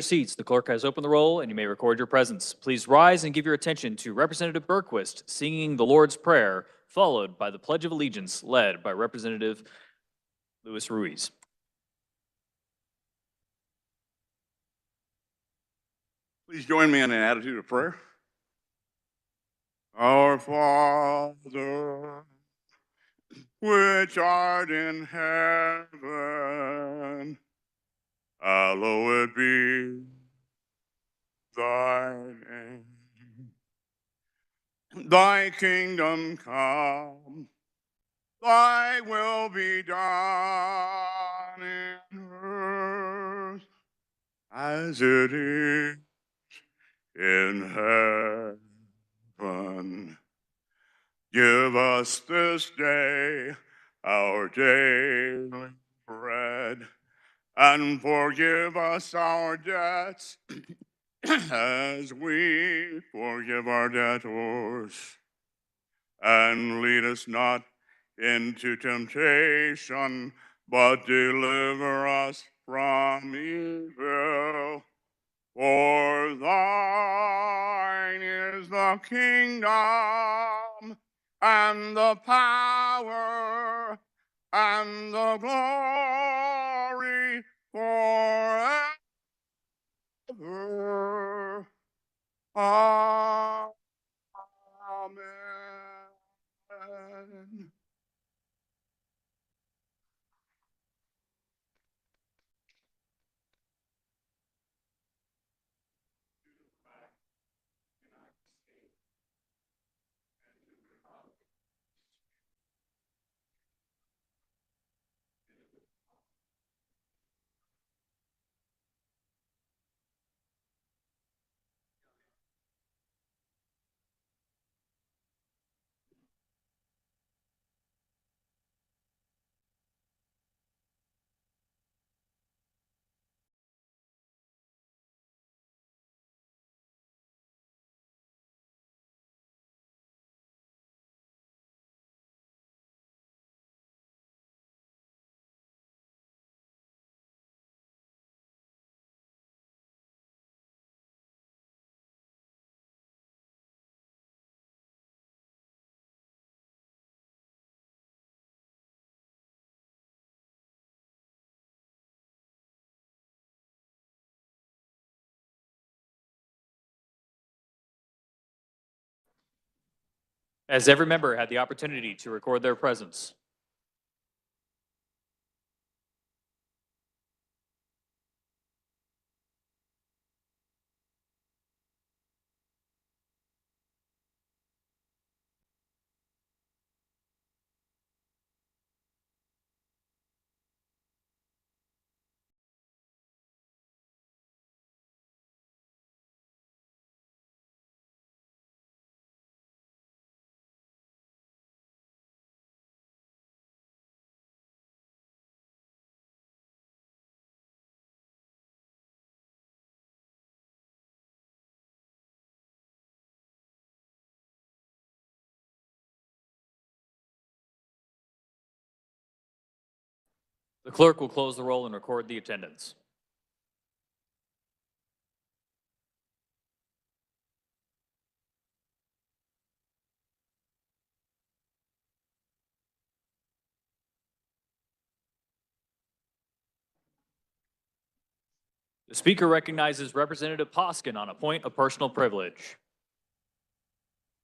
seats. The clerk has opened the roll and you may record your presence. Please rise and give your attention to Representative Berquist singing the Lord's Prayer, followed by the Pledge of Allegiance led by Representative Luis Ruiz. Please join me in an attitude of prayer. Our Father, which art in heaven, hallowed be thy name. Thy kingdom come, thy will be done in earth as it is in heaven. Give us this day our daily bread, and forgive us our debts as we forgive our debtors. And lead us not into temptation, but deliver us from evil. For thine is the kingdom, and the power, and the glory forever. Amen. As every member had the opportunity to record their presence. The clerk will close the roll and record the attendance. The Speaker recognizes Representative Poskin on a point of personal privilege.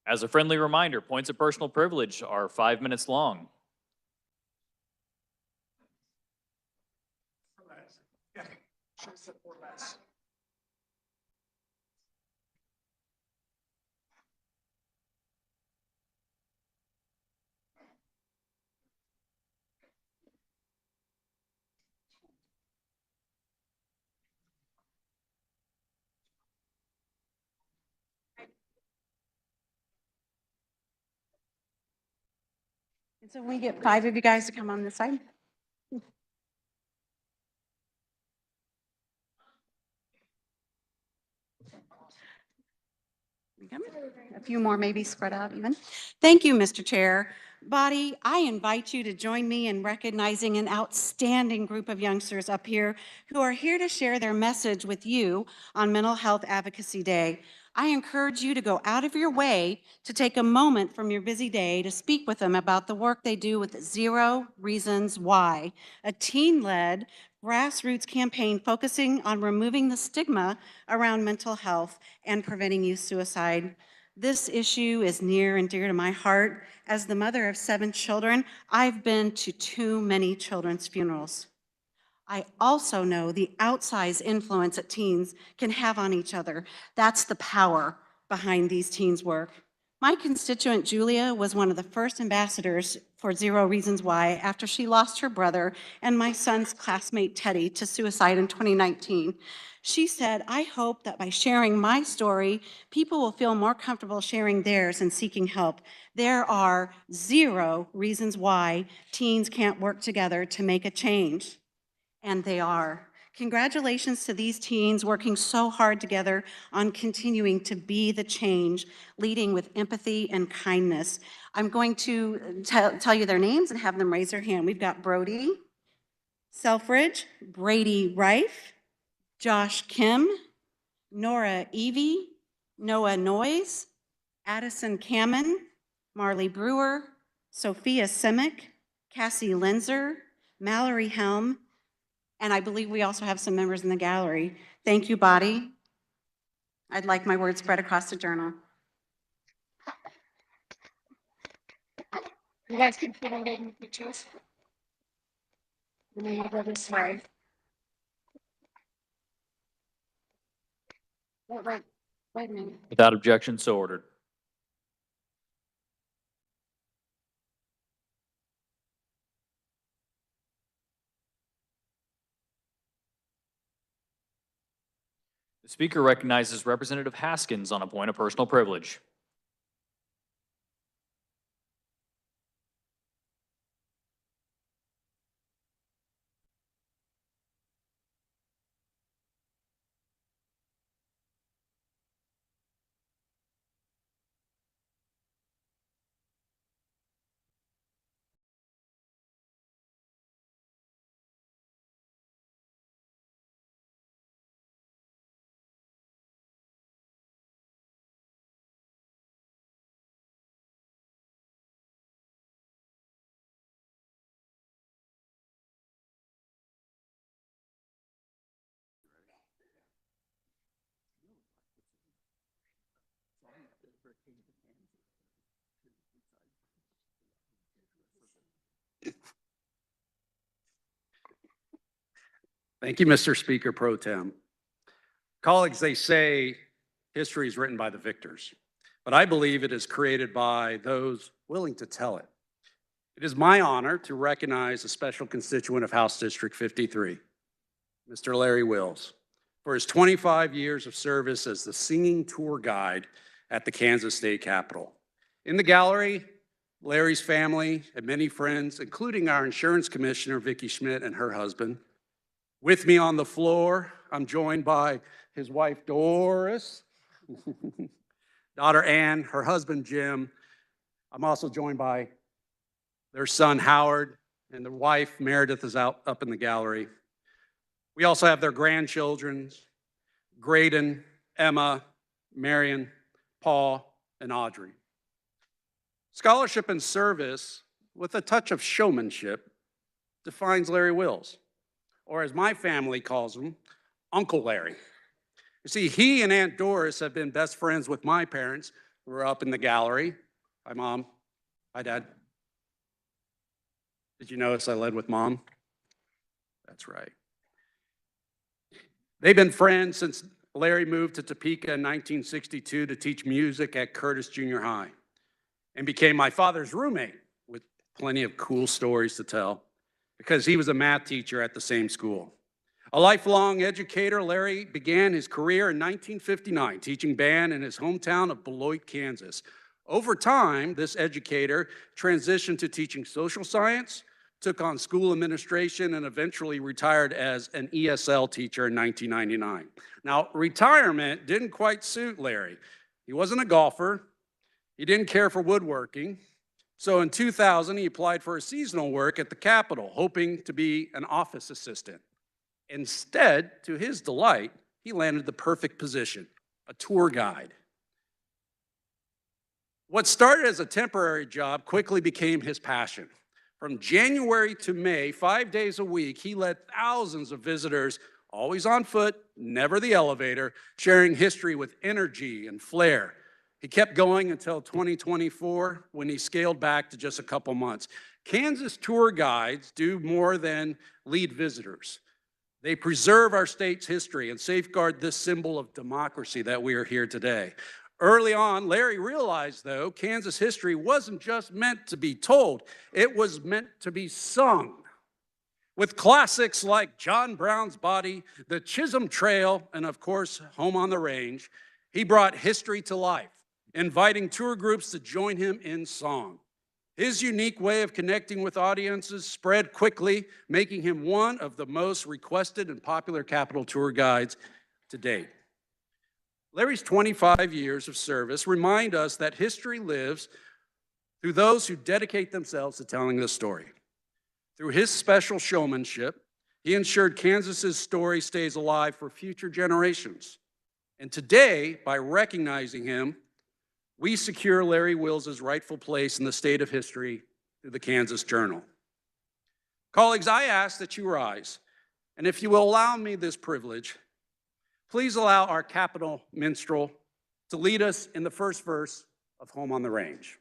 As a friendly reminder, points of personal privilege are 5 minutes long. And so we get 5 of you guys to come on this side. A few more maybe spread out even. Thank you, Mr. Chair. Body, I invite you to join me in recognizing an outstanding group of youngsters up here who are here to share their message with you on Mental Health Advocacy Day. I encourage you to go out of your way to take a moment from your busy day to speak with them about the work they do with Zero Reasons Why, a teen-led grassroots campaign focusing on removing the stigma around mental health and preventing youth suicide. This issue is near and dear to my heart. As the mother of 7 children, I've been to too many children's funerals. I also know the outsized influence that teens can have on each other. That's the power behind these teens' work. My constituent Julia was one of the first ambassadors for Zero Reasons Why after she lost her brother and my son's classmate Teddy to suicide in 2019. She said, "I hope that by sharing my story, people will feel more comfortable sharing theirs and seeking help. There are 0 reasons why teens can't work together to make a change." And they are. Congratulations to these teens working so hard together on continuing to be the change, leading with empathy and kindness. I'm going to tell you their names and have them raise their hand. We've got Brody Selfridge, Brady Reif, Josh Kim, Nora Evie, Noah Noyes, Addison Kamen, Marley Brewer, Sophia Simic, Cassie Lenzer, Mallory Helm, and I believe we also have some members in the gallery. Thank you, body. I'd like my word spread across the journal. You guys can put on the pictures. And then my brother's slide. Wait a minute. Without objection, so ordered. The speaker recognizes Representative Haskins on a point of personal privilege. Thank you, Mr. Speaker Pro Tem. Colleagues, they say history is written by the victors, but I believe it is created by those willing to tell it. It is my honor to recognize a special constituent of House District 53, Mr. Larry Wills, for his 25 years of service as the singing tour guide at the Kansas State Capitol. In the gallery, Larry's family and many friends, including our insurance commissioner, Vicki Schmidt, and her husband. With me on the floor, I'm joined by his wife, Doris, daughter Ann, her husband, Jim. I'm also joined by their son, Howard, and their wife, Meredith, is up in the gallery. We also have their grandchildren, Graydon, Emma, Marion, Paul, and Audrey. Scholarship and service with a touch of showmanship defines Larry Wills, or as my family calls him, Uncle Larry. You see, he and Aunt Doris have been best friends with my parents, who are up in the gallery. Hi, Mom. Hi, Dad. Did you notice I led with Mom? That's right. They've been friends since Larry moved to Topeka in 1962 to teach music at Curtis Junior High and became my father's roommate with plenty of cool stories to tell because he was a math teacher at the same school. A lifelong educator, Larry began his career in 1959 teaching band in his hometown of Beloit, Kansas. Over time, this educator transitioned to teaching social science, took on school administration, and eventually retired as an ESL teacher in 1999. Now, retirement didn't quite suit Larry. He wasn't a golfer. He didn't care for woodworking. So in 2000, he applied for a seasonal work at the Capitol, hoping to be an office assistant. Instead, to his delight, he landed the perfect position, a tour guide. What started as a temporary job quickly became his passion. From January to May, 5 days a week, he led thousands of visitors, always on foot, never the elevator, sharing history with energy and flair. He kept going until 2024, when he scaled back to just a couple months. Kansas tour guides do more than lead visitors. They preserve our state's history and safeguard this symbol of democracy that we are here today. Early on, Larry realized, though, Kansas history wasn't just meant to be told, it was meant to be sung. With classics like John Brown's Body, the Chisholm Trail, and of course, Home on the Range, he brought history to life, inviting tour groups to join him in song. His unique way of connecting with audiences spread quickly, making him one of the most requested and popular Capitol tour guides to date. Larry's 25 years of service remind us that history lives through those who dedicate themselves to telling the story. Through his special showmanship, he ensured Kansas's story stays alive for future generations. And today, by recognizing him, we secure Larry Wills' rightful place in the state of history through the Kansas Journal. Colleagues, I ask that you rise, and if you will allow me this privilege, please allow our Capitol minstrel to lead us in the first verse of Home on the Range.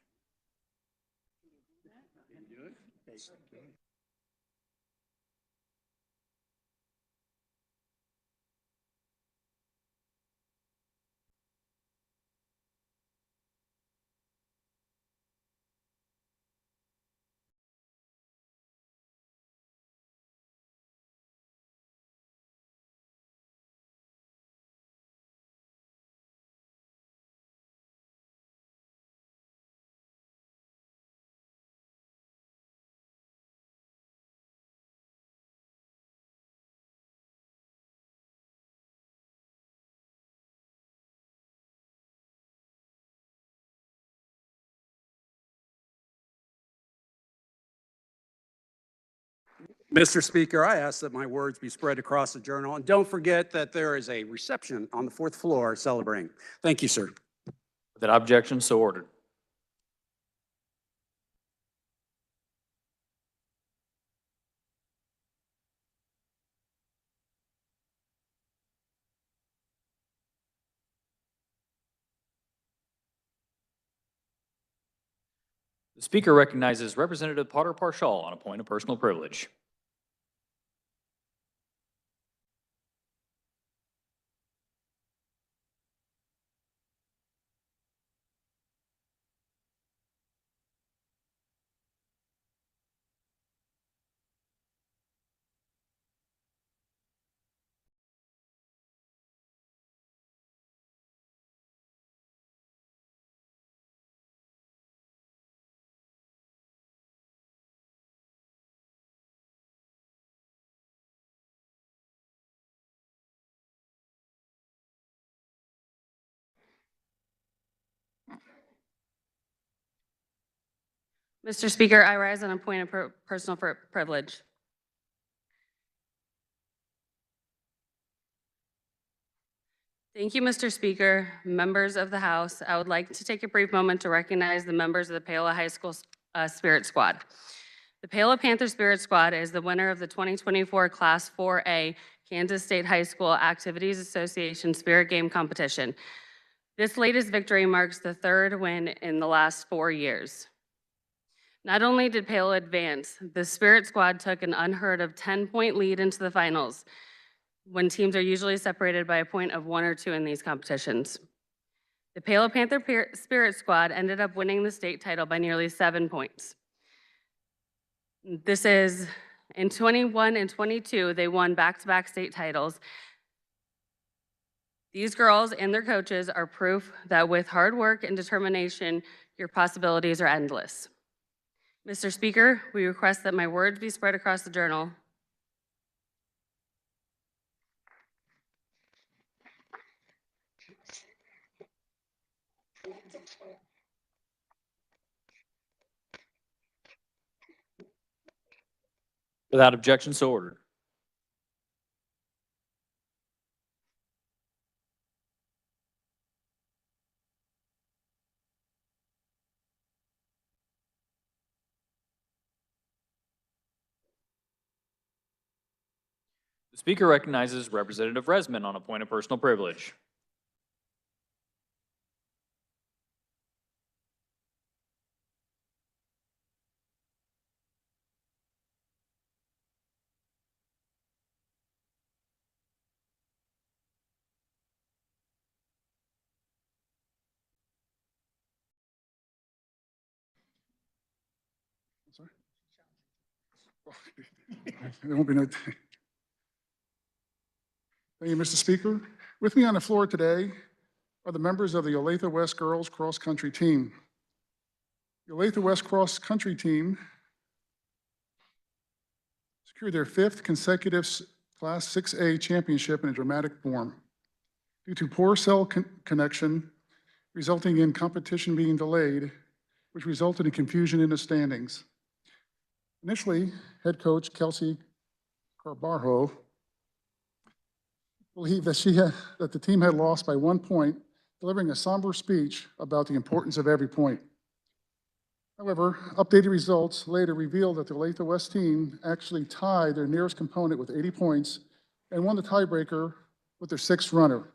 Mr. Speaker, I ask that my words be spread across the Journal, and don't forget that there is a reception on the 4th floor celebrating. Thank you, sir. Without objection, so ordered. The Speaker recognizes Representative Potter Parshall on a point of personal privilege. Mr. Speaker, I rise on a point of personal privilege. Thank you, Mr. Speaker. Members of the House, I would like to take a brief moment to recognize the members of the Paola High School Spirit Squad. The Paola Panther Spirit Squad is the winner of the 2024 Class 4A Kansas State High School Activities Association Spirit Game Competition. This latest victory marks the third win in the last 4 years. Not only did Paola advance, the Spirit Squad took an unheard of 10-point lead into the finals, when teams are usually separated by a point of 1 or 2 in these competitions. The Paola Panther Spirit Squad ended up winning the state title by nearly 7 points. This is, in 21 and 22, they won back-to-back state titles. These girls and their coaches are proof that with hard work and determination, your possibilities are endless. Mr. Speaker, we request that my words be spread across the Journal. Without objection, so ordered. The Speaker recognizes Representative Resman on a point of personal privilege. Sorry? There won't be no. Thank you, Mr. Speaker. With me on the floor today are the members of the Olathe West Girls Cross Country Team. The Olathe West Cross Country Team secured their 5th consecutive Class 6A championship in a dramatic form. Due to poor cell connection, resulting in competition being delayed, which resulted in confusion in the standings. Initially, head coach Kelsey Carbarjo believed that the team had lost by 1 point, delivering a somber speech about the importance of every point. However, updated results later revealed that the Olathe West team actually tied their nearest component with 80 points and won the tiebreaker with their 6th runner.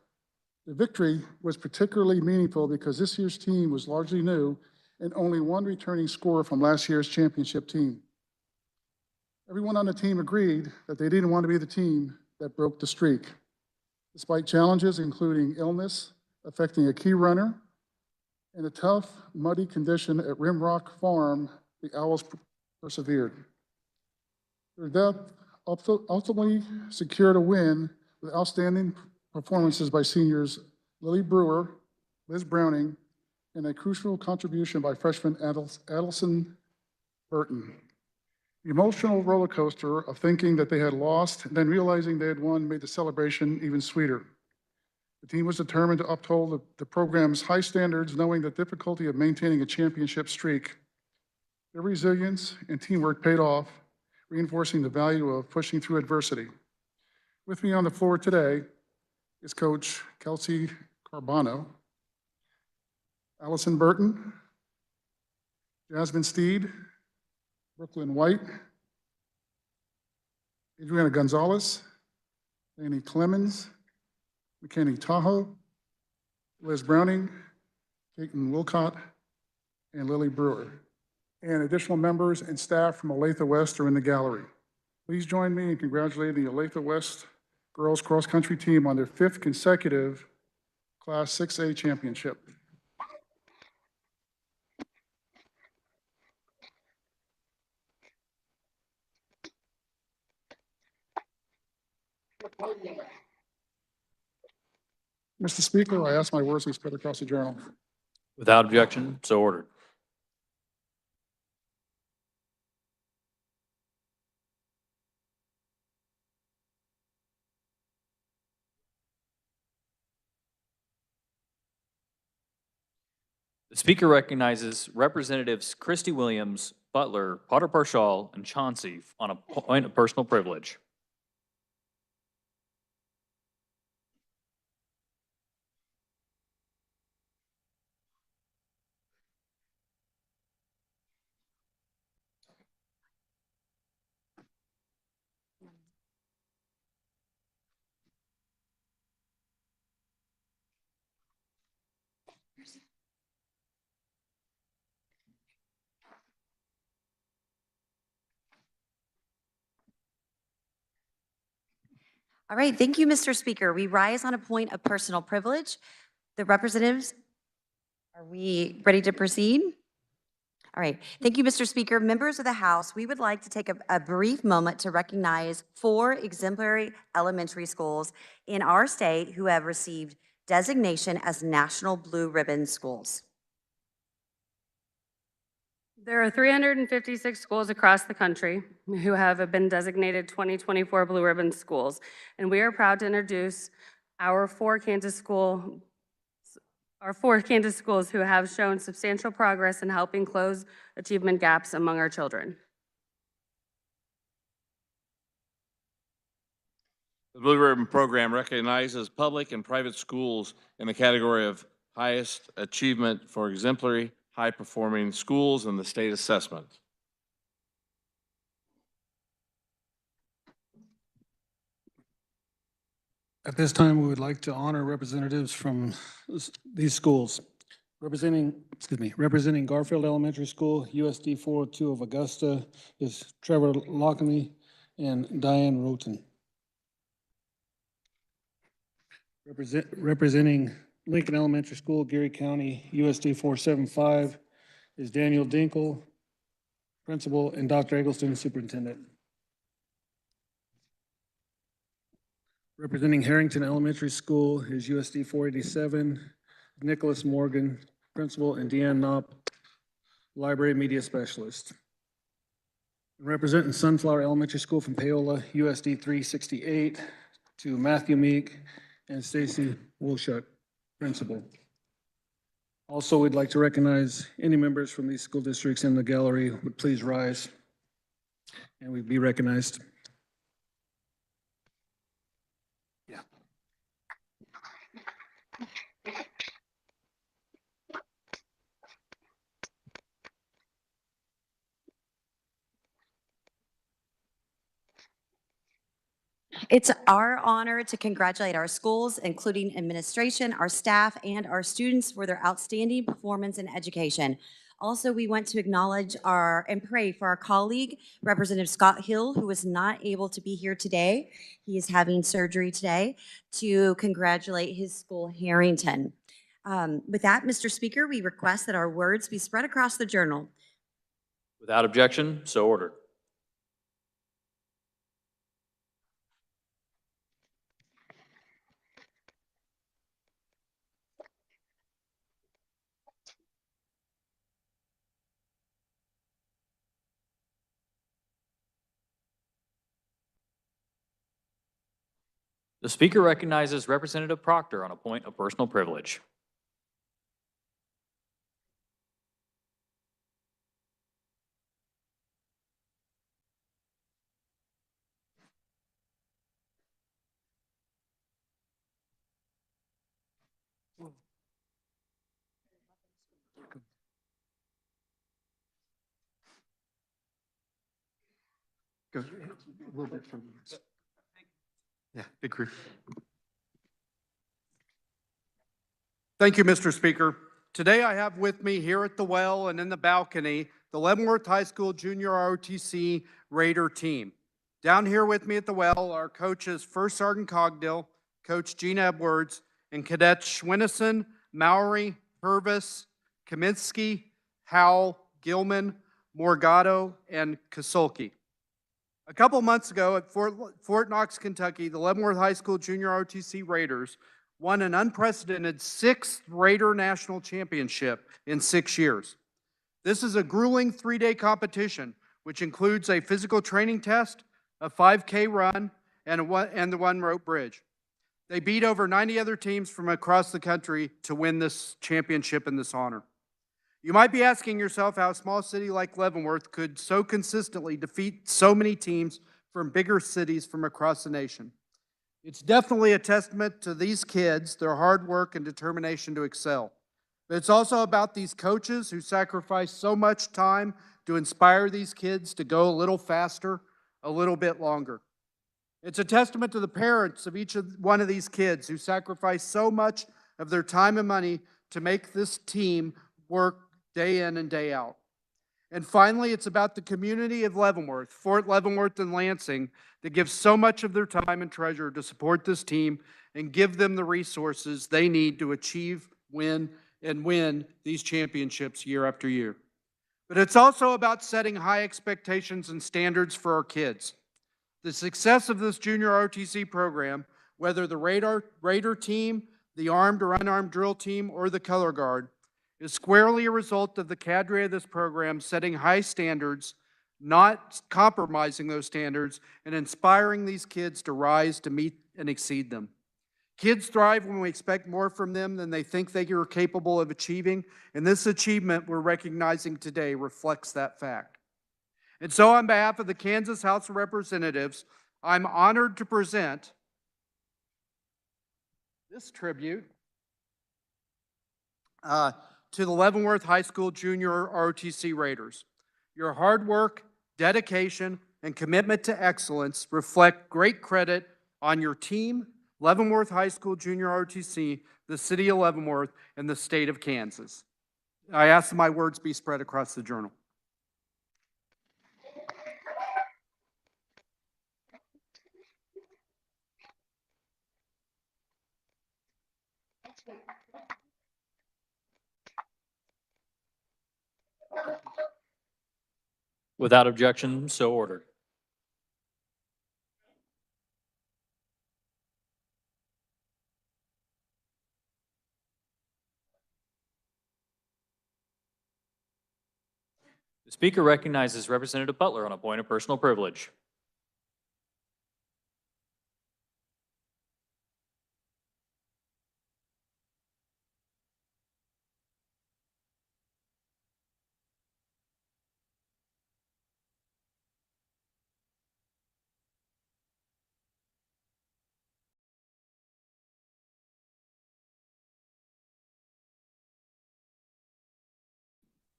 The victory was particularly meaningful because this year's team was largely new and only one returning scorer from last year's championship team. Everyone on the team agreed that they didn't want to be the team that broke the streak. Despite challenges including illness affecting a key runner and a tough, muddy condition at Rimrock Farm, the Owls persevered. Their depth ultimately secured a win with outstanding performances by seniors Lily Brewer, Liz Browning, and a crucial contribution by freshman Addison Burton. The emotional roller coaster of thinking that they had lost and then realizing they had won made the celebration even sweeter. The team was determined to uphold the program's high standards, knowing the difficulty of maintaining a championship streak. Their resilience and teamwork paid off, reinforcing the value of pushing through adversity. With me on the floor today is Coach Kelsey Carbano, Allison Burton, Jasmine Steed, Brooklyn White, Adriana Gonzalez, Annie Clemens, McKinney Tahoe, Liz Browning, Caitlin Wilcott, and Lily Brewer. And additional members and staff from Olathe West are in the gallery. Please join me in congratulating the Olathe West Girls Cross Country Team on their 5th consecutive Class 6A championship. Mr. Speaker, I ask my words to be spread across the journal. Without objection, so ordered. The Speaker recognizes Representatives Christy Williams, Butler, Potter Parshall, and Chauncey on a point of personal privilege. All right, thank you, Mr. Speaker. We rise on a point of personal privilege. The representatives, are we ready to proceed? All right, thank you, Mr. Speaker. Members of the House, we would like to take a brief moment to recognize 4 exemplary elementary schools in our state who have received designation as National Blue Ribbon Schools. There are 356 schools across the country who have been designated 2024 Blue Ribbon schools, and we are proud to introduce our 4 Kansas schools who have shown substantial progress in helping close achievement gaps among our children. The Blue Ribbon Program recognizes public and private schools in the category of highest achievement for exemplary, high-performing schools in the state assessment. At this time, we would like to honor representatives from these schools. Representing Garfield Elementary School, USD 402 of Augusta is Trevor Lockney and Diane Roten. Representing Lincoln Elementary School, Geary County, USD 475 is Daniel Dinkle, principal, and Dr. Eggleston, superintendent. Representing Harrington Elementary School is USD 487, Nicholas Morgan, principal, and Deanne Knopp, library media specialist. Representing Sunflower Elementary School from Paola, USD 368, to Matthew Meek and Stacy Wolchuk, principal. Also, we'd like to recognize any members from these school districts in the gallery would please rise and we'd be recognized. Yeah. It's our honor to congratulate our schools, including administration, our staff, and our students for their outstanding performance in education. Also, we want to acknowledge and pray for our colleague, Representative Scott Hill, who was not able to be here today. He is having surgery today, to congratulate his school, Harrington. With that, Mr. Speaker, we request that our words be spread across the journal. Without objection, so ordered. The Speaker recognizes Representative Proctor on a point of personal privilege. Go a little bit further. Yeah, big group. Thank you, Mr. Speaker. Today I have with me here at the well and in the balcony, the Leavenworth High School Junior ROTC Raider team. Down here with me at the well are coaches First Sergeant Cogdill, Coach Gene Edwards, and Cadets Schwinnison, Mowry, Purvis, Kaminsky, Howell, Gilman, Morgado, and Kasulki. A couple months ago at Fort Knox, Kentucky, the Leavenworth High School Junior ROTC Raiders won an unprecedented 6th Raider National Championship in 6 years. This is a grueling 3-day competition, which includes a physical training test, a 5K run, and the one-rope bridge. They beat over 90 other teams from across the country to win this championship and this honor. You might be asking yourself how a small city like Leavenworth could so consistently defeat so many teams from bigger cities from across the nation. It's definitely a testament to these kids, their hard work and determination to excel. But it's also about these coaches who sacrifice so much time to inspire these kids to go a little faster, a little bit longer. It's a testament to the parents of each one of these kids who sacrifice so much of their time and money to make this team work day in and day out. And finally, it's about the community of Leavenworth, Fort Leavenworth and Lansing, that gives so much of their time and treasure to support this team and give them the resources they need to achieve, win these championships year after year. But it's also about setting high expectations and standards for our kids. The success of this junior ROTC program, whether the Raider team, the armed or unarmed drill team, or the color guard, is squarely a result of the cadre of this program setting high standards, not compromising those standards, and inspiring these kids to rise to meet and exceed them. Kids thrive when we expect more from them than they think they are capable of achieving, and this achievement we're recognizing today reflects that fact. And so on behalf of the Kansas House of Representatives, I'm honored to present this tribute to the Leavenworth High School Junior ROTC Raiders. Your hard work, dedication, and commitment to excellence reflect great credit on your team, Leavenworth High School Junior ROTC, the city of Leavenworth, and the state of Kansas. I ask that my words be spread across the journal. Without objection, so ordered. The Speaker recognizes Representative Butler on a point of personal privilege.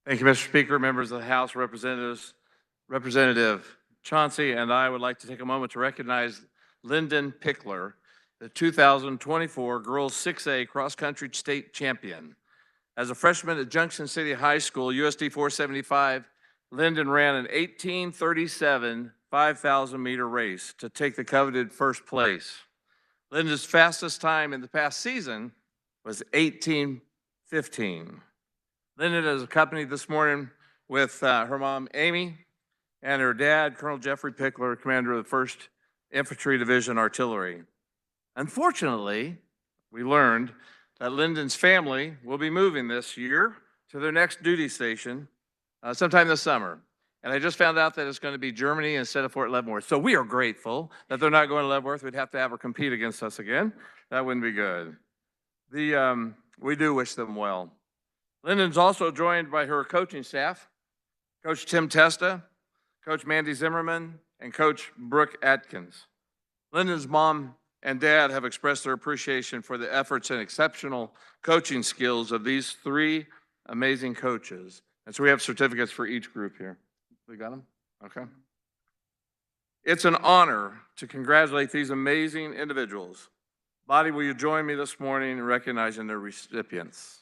Thank you, Mr. Speaker, members of the House, representatives. Representative Chauncey and I would like to take a moment to recognize Lyndon Pickler, the 2024 Girls 6A Cross Country State Champion. As a freshman at Junction City High School, USD 475, Lyndon ran an 18:37 5,000-meter race to take the coveted first place. Lyndon's fastest time in the past season was 18:15. Lyndon is accompanied this morning with her mom, Amy, and her dad, Colonel Jeffrey Pickler, commander of the 1st Infantry Division Artillery. Unfortunately, we learned that Lyndon's family will be moving this year to their next duty station sometime this summer. And I just found out that it's going to be Germany instead of Fort Leavenworth. So we are grateful that they're not going to Leavenworth. We'd have to have her compete against us again. That wouldn't be good. We do wish them well. Lyndon's also joined by her coaching staff, Coach Tim Testa, Coach Mandy Zimmerman, and Coach Brooke Atkins. Lyndon's mom and dad have expressed their appreciation for the efforts and exceptional coaching skills of these 3 amazing coaches. And so we have certificates for each group here. We got them? Okay. It's an honor to congratulate these amazing individuals. Body, will you join me this morning in recognizing their recipients?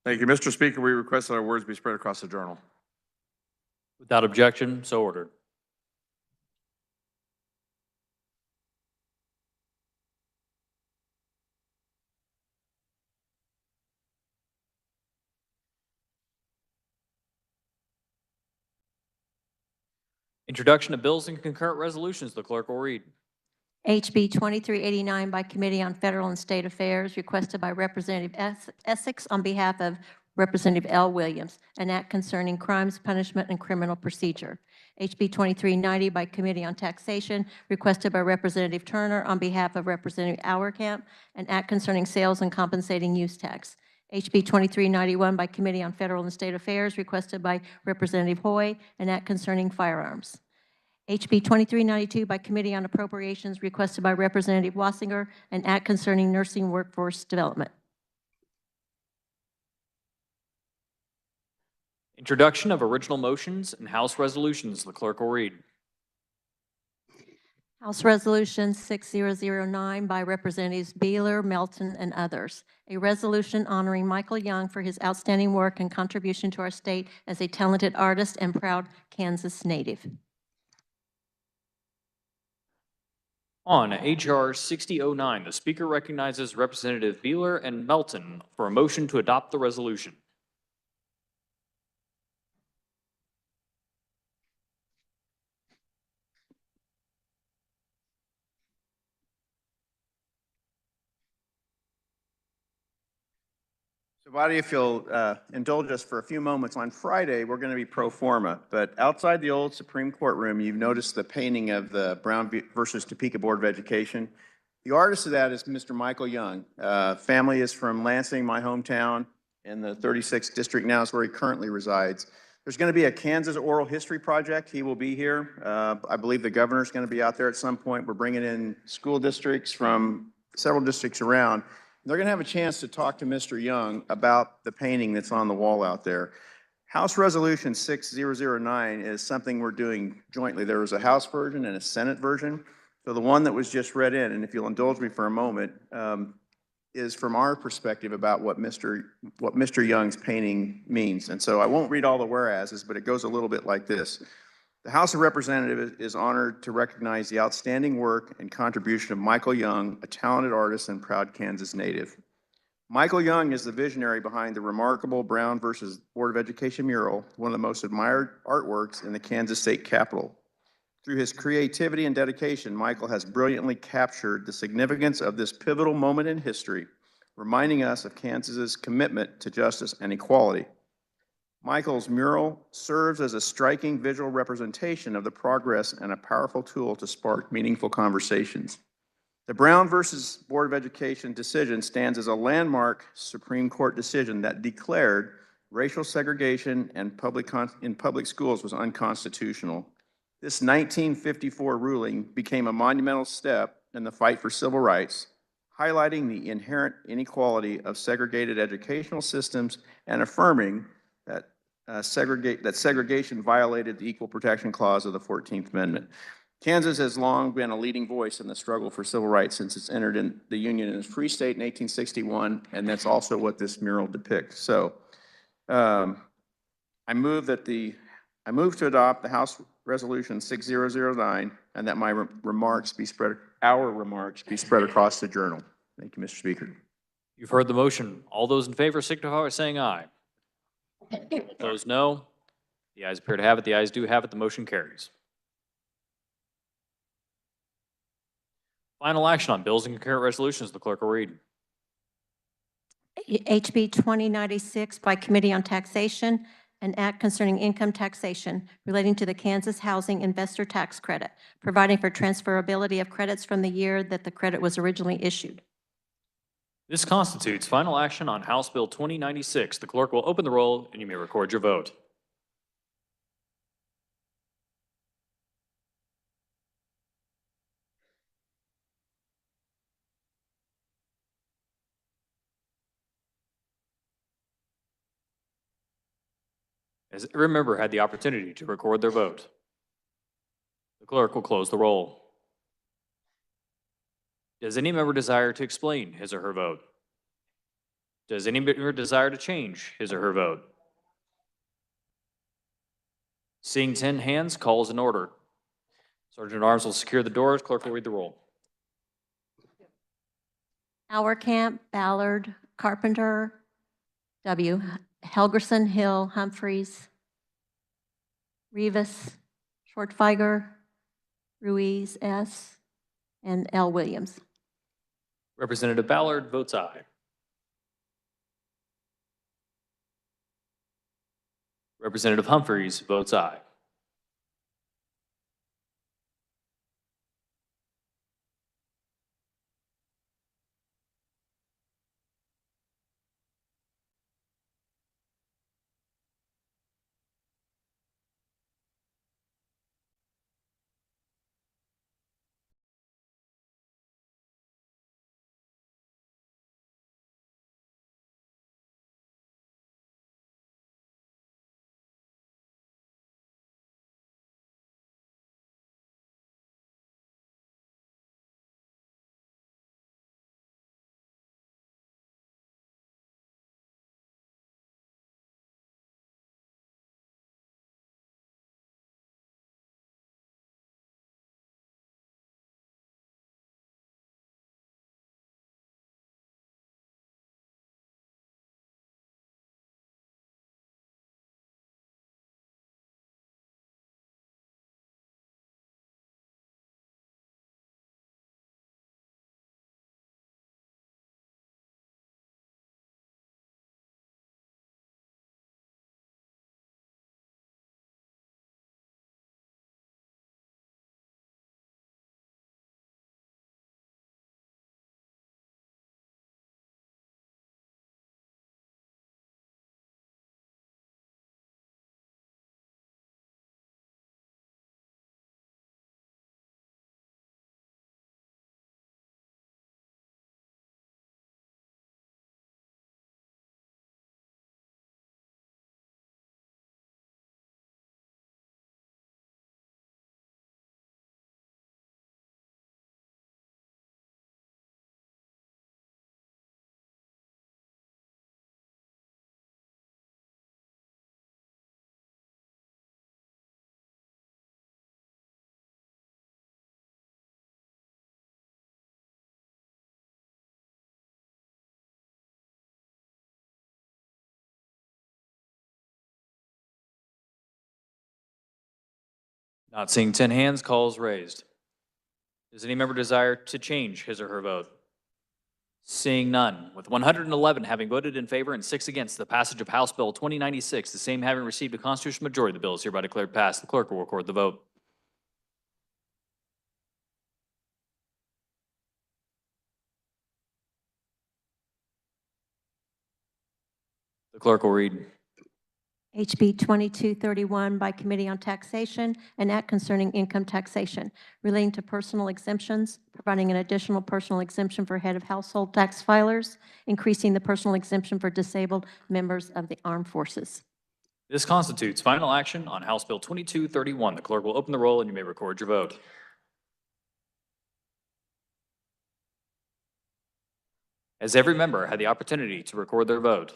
Thank you. Mr. Speaker, we request that our words be spread across the journal. Without objection, so ordered. Introduction of bills and concurrent resolutions. The clerk will read. HB 2389 by Committee on Federal and State Affairs, requested by Representative Essex on behalf of Representative L. Williams, an act concerning crimes, punishment, and criminal procedure. HB 2390 by Committee on Taxation, requested by Representative Turner on behalf of Representative Auerkamp, an act concerning sales and compensating use tax. HB 2391 by Committee on Federal and State Affairs, requested by Representative Hoy, an act concerning firearms. HB 2392 by Committee on Appropriations, requested by Representative Wassinger, an act concerning nursing workforce development. Introduction of original motions and House resolutions. The clerk will read. House Resolution 6009 by Representatives Beeler, Melton, and others. A resolution honoring Michael Young for his outstanding work and contribution to our state as a talented artist and proud Kansas native. On H.R. 6009, the Speaker recognizes Representative Beeler and Melton for a motion to adopt the resolution. So, body, if you'll indulge us for a few moments, on Friday, we're going to be pro forma. But outside the old Supreme Court room, you've noticed the painting of the Brown versus Topeka Board of Education. The artist of that is Mr. Michael Young. Family is from Lansing, my hometown. in the 36th district now is where he currently resides. There's going to be a Kansas oral history project. He will be here. I believe the governor's going to be out there at some point. We're bringing in school districts from several districts around. They're going to have a chance to talk to Mr. Young about the painting that's on the wall out there. House Resolution 6009 is something we're doing jointly. There was a House version and a Senate version. So the one that was just read in, and if you'll indulge me for a moment, is from our perspective about what Mr. Young's painting means. And so I won't read all the whereases, but it goes a little bit like this. The House of Representatives is honored to recognize the outstanding work and contribution of Michael Young, a talented artist and proud Kansas native. Michael Young is the visionary behind the remarkable Brown versus Board of Education mural, one of the most admired artworks in the Kansas State Capitol. Through his creativity and dedication, Michael has brilliantly captured the significance of this pivotal moment in history, reminding us of Kansas's commitment to justice and equality. Michael's mural serves as a striking visual representation of the progress and a powerful tool to spark meaningful conversations. The Brown versus Board of Education decision stands as a landmark Supreme Court decision that declared racial segregation in public schools was unconstitutional. This 1954 ruling became a monumental step in the fight for civil rights, highlighting the inherent inequality of segregated educational systems and affirming that segregation violated the Equal Protection Clause of the 14th Amendment. Kansas has long been a leading voice in the struggle for civil rights since it's entered in the Union in a free state in 1861, and that's also what this mural depicts. So I move to adopt the House Resolution 6009, and that our remarks be spread across the journal. Thank you, Mr. Speaker. You've heard the motion. All those in favor signify by saying aye. Those no. The ayes appear to have it. The ayes do have it. The motion carries. Final action on bills and concurrent resolutions. The clerk will read. HB 2096 by Committee on Taxation, an act concerning income taxation relating to the Kansas Housing Investor Tax Credit, providing for transferability of credits from the year that the credit was originally issued. This constitutes final action on House Bill 2096. The clerk will open the roll, and you may record your vote. As every member had the opportunity to record their vote, the clerk will close the roll. Does any member desire to explain his or her vote? Does any member desire to change his or her vote? Seeing 10 hands, calls in order. Sergeant at Arms will secure the doors. Clerk will read the roll. Auerkamp, Ballard, Carpenter, W. Helgerson, Hill, Humphreys, Rivas, Shortfeiger, Ruiz, S., and L. Williams. Representative Ballard votes aye. Representative Humphreys votes aye. Not seeing 10 hands, calls raised. Does any member desire to change his or her vote? Seeing none, with 111 having voted in favor and 6 against the passage of House Bill 2096, the same having received a constitutional majority, the bill is hereby declared passed. The clerk will record the vote. The clerk will read. HB 2231 by Committee on Taxation, an act concerning income taxation relating to personal exemptions, providing an additional personal exemption for head of household tax filers, increasing the personal exemption for disabled members of the armed forces. This constitutes final action on House Bill 2231. The clerk will open the roll and you may record your vote. Has every member had the opportunity to record their vote?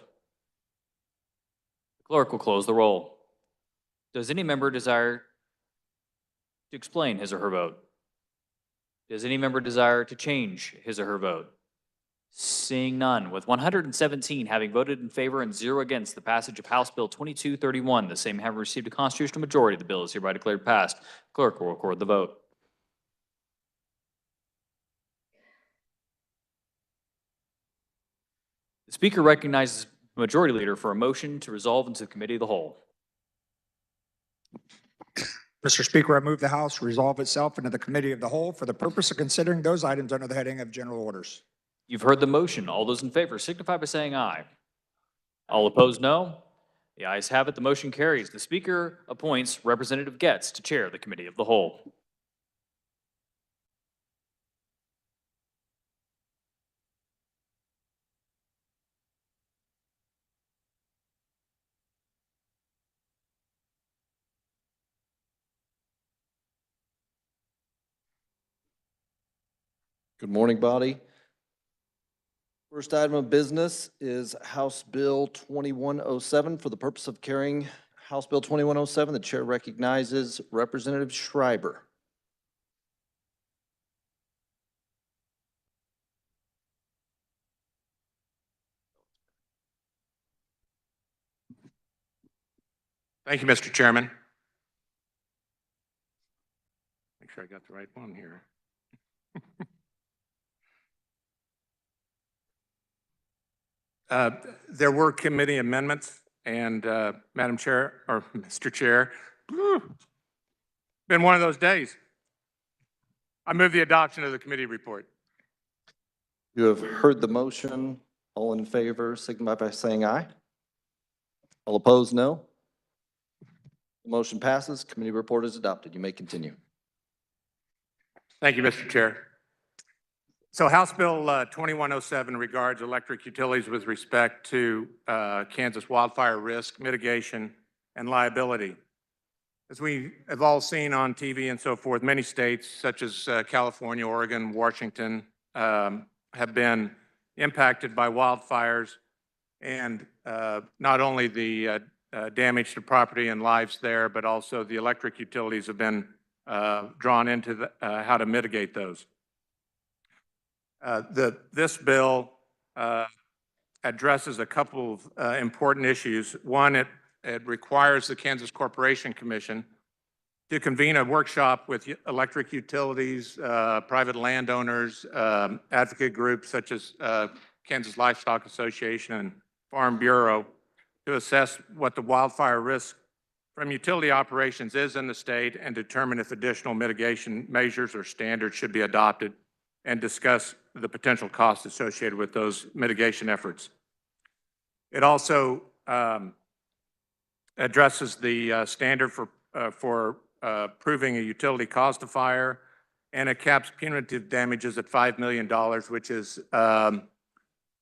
The clerk will close the roll. Does any member desire to explain his or her vote? Does any member desire to change his or her vote? Seeing none, with 117 having voted in favor and 0 against the passage of House Bill 2231, the same having received a constitutional majority, the bill is hereby declared passed. Clerk will record the vote. The Speaker recognizes the Majority Leader for a motion to resolve into the Committee of the Whole. Mr. Speaker, I move the House resolve itself into the Committee of the Whole for the purpose of considering those items under the heading of General Orders. You've heard the motion. All those in favor signify by saying aye. All opposed, no. The ayes have it. The motion carries. The Speaker appoints Representative Getz to chair the Committee of the Whole. Good morning, body. First item of business is House Bill 2107. For the purpose of carrying House Bill 2107, the chair recognizes Representative Schreiber. Thank you, Mr. Chairman. Make sure I got the right one here. There were committee amendments, and Madam Chair, or Mr. Chair, been one of those days. I move the adoption of the committee report. You have heard the motion. All in favor, signify by saying aye. All opposed, no. The motion passes. Committee report is adopted. You may continue. Thank you, Mr. Chair. So House Bill 2107 regards electric utilities with respect to Kansas wildfire risk mitigation and liability. As we have all seen on TV and so forth, many states such as California, Oregon, Washington have been impacted by wildfires, and not only the damage to property and lives there, but also the electric utilities have been drawn into how to mitigate those. This bill addresses a couple of important issues. One, it requires the Kansas Corporation Commission to convene a workshop with electric utilities, private landowners, advocate groups such as Kansas Livestock Association and Farm Bureau to assess what the wildfire risk from utility operations is in the state and determine if additional mitigation measures or standards should be adopted, and discuss the potential costs associated with those mitigation efforts. It also addresses the standard for proving a utility caused a fire, and it caps punitive damages at $5 million, which is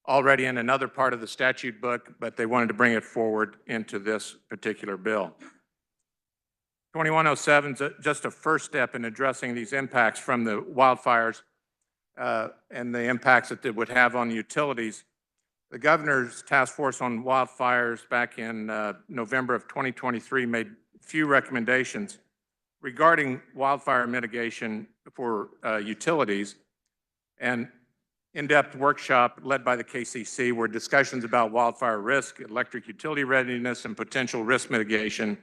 already in another part of the statute book, but they wanted to bring it forward into this particular bill. 2107 is just a first step in addressing these impacts from the wildfires and the impacts that it would have on utilities. The governor's task force on wildfires back in November of 2023 made few recommendations regarding wildfire mitigation for utilities, and in-depth workshop led by the KCC were discussions about wildfire risk, electric utility readiness, and potential risk mitigation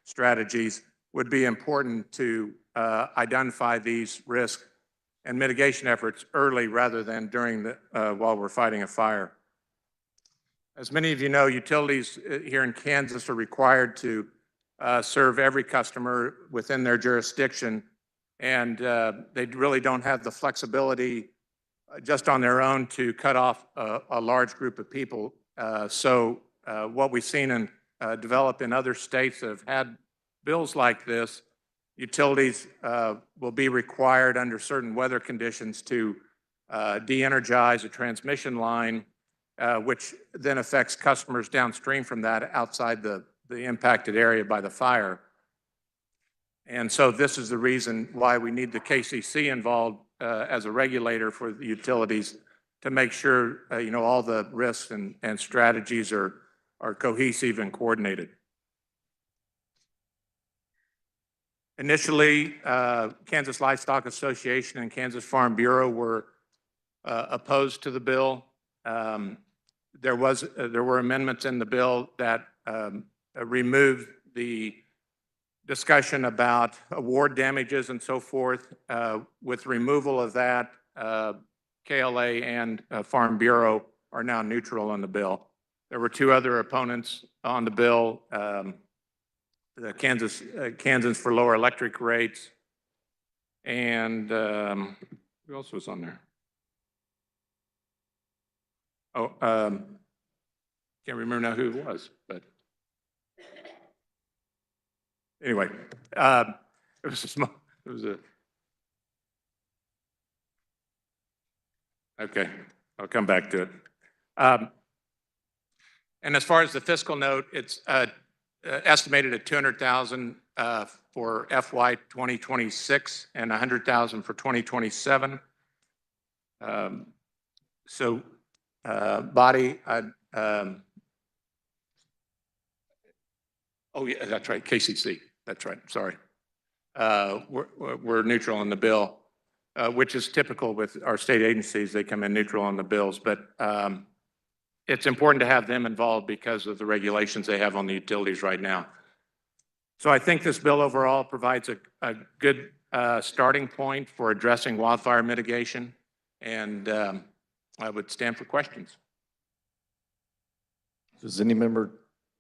strategies would be important to identify these risks and mitigation efforts early rather than during the, while we're fighting a fire. As many of you know, utilities here in Kansas are required to serve every customer within their jurisdiction, and they really don't have the flexibility just on their own to cut off a large group of people. So what we've seen and develop in other states that have had bills like this, utilities will be required under certain weather conditions to de-energize a transmission line, which then affects customers downstream from that outside the impacted area by the fire. And so this is the reason why we need the KCC involved as a regulator for the utilities to make sure, you know, all the risks and strategies are cohesive and coordinated. Initially, Kansas Livestock Association and Kansas Farm Bureau were opposed to the bill. There were amendments in the bill that removed the discussion about award damages and so forth. With removal of that, KLA and Farm Bureau are now neutral on the bill. There were two other opponents on the bill, the Kansans for Lower Electric Rates, and who else was on there? Oh, can't remember now who it was, but anyway, it was a small, it was a, okay, I'll come back to it. And as far as the fiscal note, it's estimated at $200,000 for FY 2026 and $100,000 for 2027. So, body, oh yeah, that's right, KCC. That's right. Sorry, we're neutral on the bill, which is typical with our state agencies. They come in neutral on the bills, but it's important to have them involved because of the regulations they have on the utilities right now. So I think this bill overall provides a good starting point for addressing wildfire mitigation, and I would stand for questions. Does any member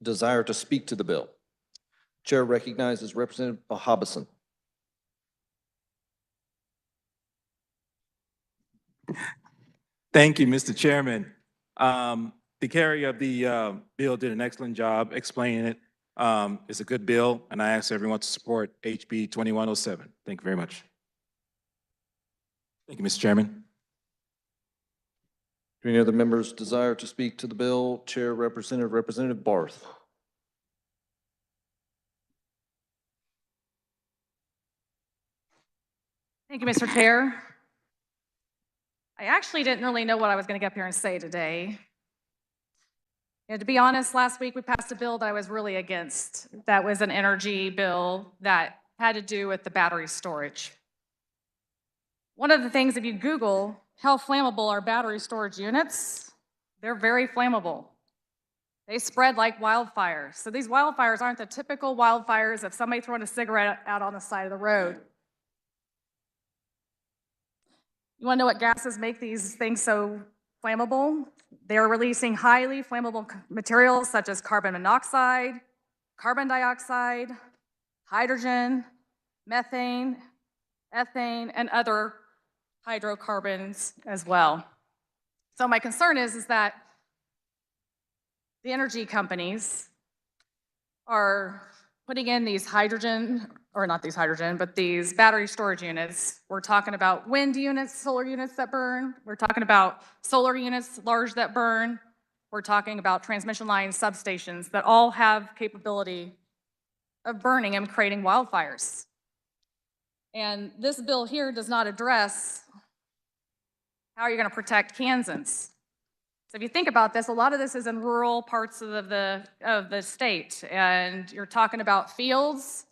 desire to speak to the bill? Chair recognizes Representative Hobson. Thank you, Mr. Chairman. The carrier of the bill did an excellent job explaining it. It's a good bill, and I ask everyone to support HB 2107. Thank you very much. Thank you, Mr. Chairman. Do any other members desire to speak to the bill? Chair Representative Barth. Thank you, Mr. Chair. I actually didn't really know what I was going to get up here and say today. To be honest, last week we passed a bill that I was really against. That was an energy bill that had to do with the battery storage. One of the things, if you Google how flammable are battery storage units, they're very flammable. They spread like wildfires. So these wildfires aren't the typical wildfires of somebody throwing a cigarette out on the side of the road. You want to know what gases make these things so flammable? They're releasing highly flammable materials such as carbon monoxide, carbon dioxide, hydrogen, methane, ethane, and other hydrocarbons as well. So my concern is that the energy companies are putting in these hydrogen, or not these hydrogen, but these battery storage units. We're talking about wind units, solar units that burn. We're talking about solar units, large that burn. We're talking about transmission lines, substations that all have capability of burning and creating wildfires. And this bill here does not address how you're going to protect Kansans. So if you think about this, a lot of this is in rural parts of the state, and you're talking about fields,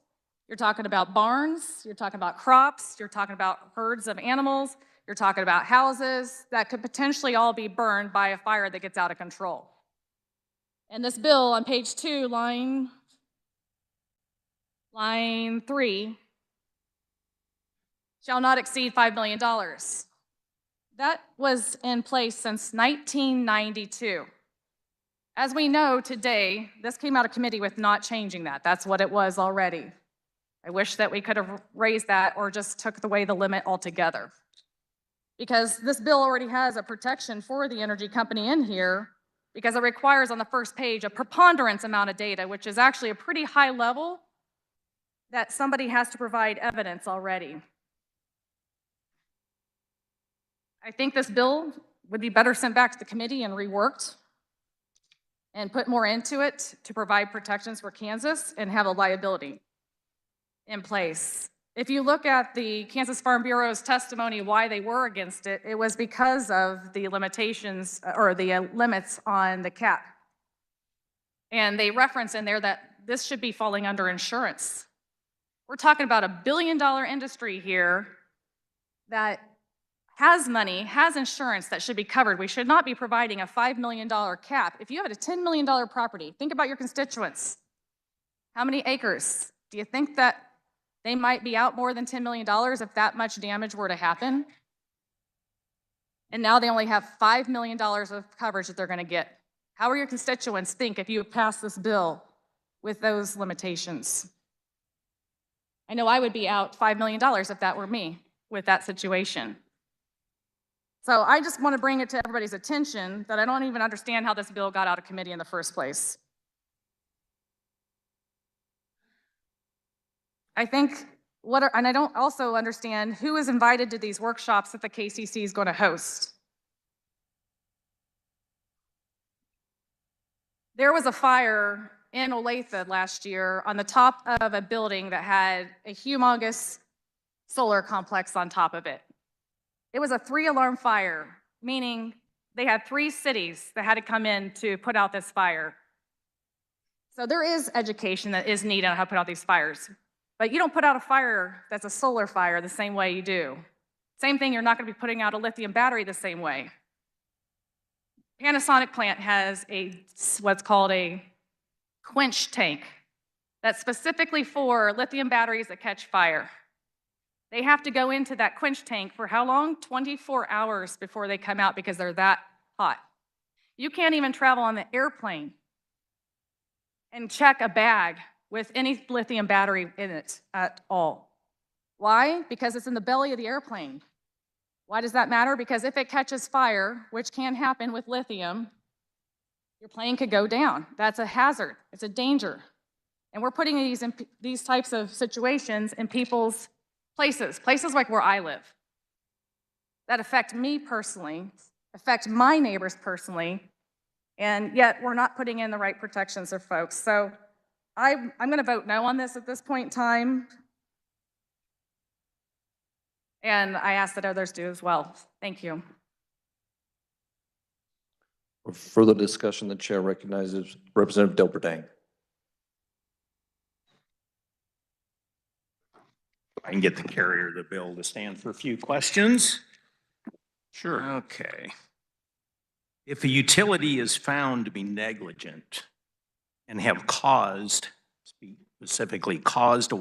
you're talking about barns, you're talking about crops, you're talking about herds of animals, you're talking about houses that could potentially all be burned by a fire that gets out of control. And this bill on page 2, line line 3, shall not exceed $5 million. That was in place since 1992. As we know today, this came out of committee with not changing that. That's what it was already. I wish that we could have raised that or just took away the limit altogether. Because this bill already has a protection for the energy company in here because it requires on the first page a preponderance amount of data, which is actually a pretty high level that somebody has to provide evidence already. I think this bill would be better sent back to the committee and reworked and put more into it to provide protections for Kansas and have a liability in place. If you look at the Kansas Farm Bureau's testimony why they were against it, it was because of the limitations or the limits on the cap. And they reference in there that this should be falling under insurance. We're talking about $1 billion industry here that has money, has insurance that should be covered. We should not be providing a $5 million cap. If you have a $10 million property, think about your constituents. How many acres? Do you think that they might be out more than $10 million if that much damage were to happen? And now they only have $5 million of coverage that they're going to get. How will your constituents think if you pass this bill with those limitations? I know I would be out $5 million if that were me with that situation. So I just want to bring it to everybody's attention that I don't even understand how this bill got out of committee in the first place. I think and I don't also understand who is invited to these workshops that the KCC is going to host. There was a fire in Olathe last year on the top of a building that had a humongous solar complex on top of it. It was a 3-alarm fire, meaning they had 3 cities that had to come in to put out this fire. So there is education that is needed on how to put out these fires. But you don't put out a fire that's a solar fire the same way you do. Same thing, you're not going to be putting out a lithium battery the same way. Panasonic plant has what's called a quench tank that's specifically for lithium batteries that catch fire. They have to go into that quench tank for how long? 24 hours before they come out because they're that hot. You can't even travel on the airplane and check a bag with any lithium battery in it at all. Why? Because it's in the belly of the airplane. Why does that matter? Because if it catches fire, which can happen with lithium, your plane could go down. That's a hazard. It's a danger. And we're putting these types of situations in people's places like where I live, that affect me personally, affect my neighbors personally, and yet we're not putting in the right protections for folks. So I'm going to vote no on this at this point in time, and I ask that others do as well. Thank you. For further discussion, the chair recognizes Representative Delberdang. I can get the carrier of the bill to stand for a few questions. Sure. Okay. If a utility is found to be negligent and have specifically caused a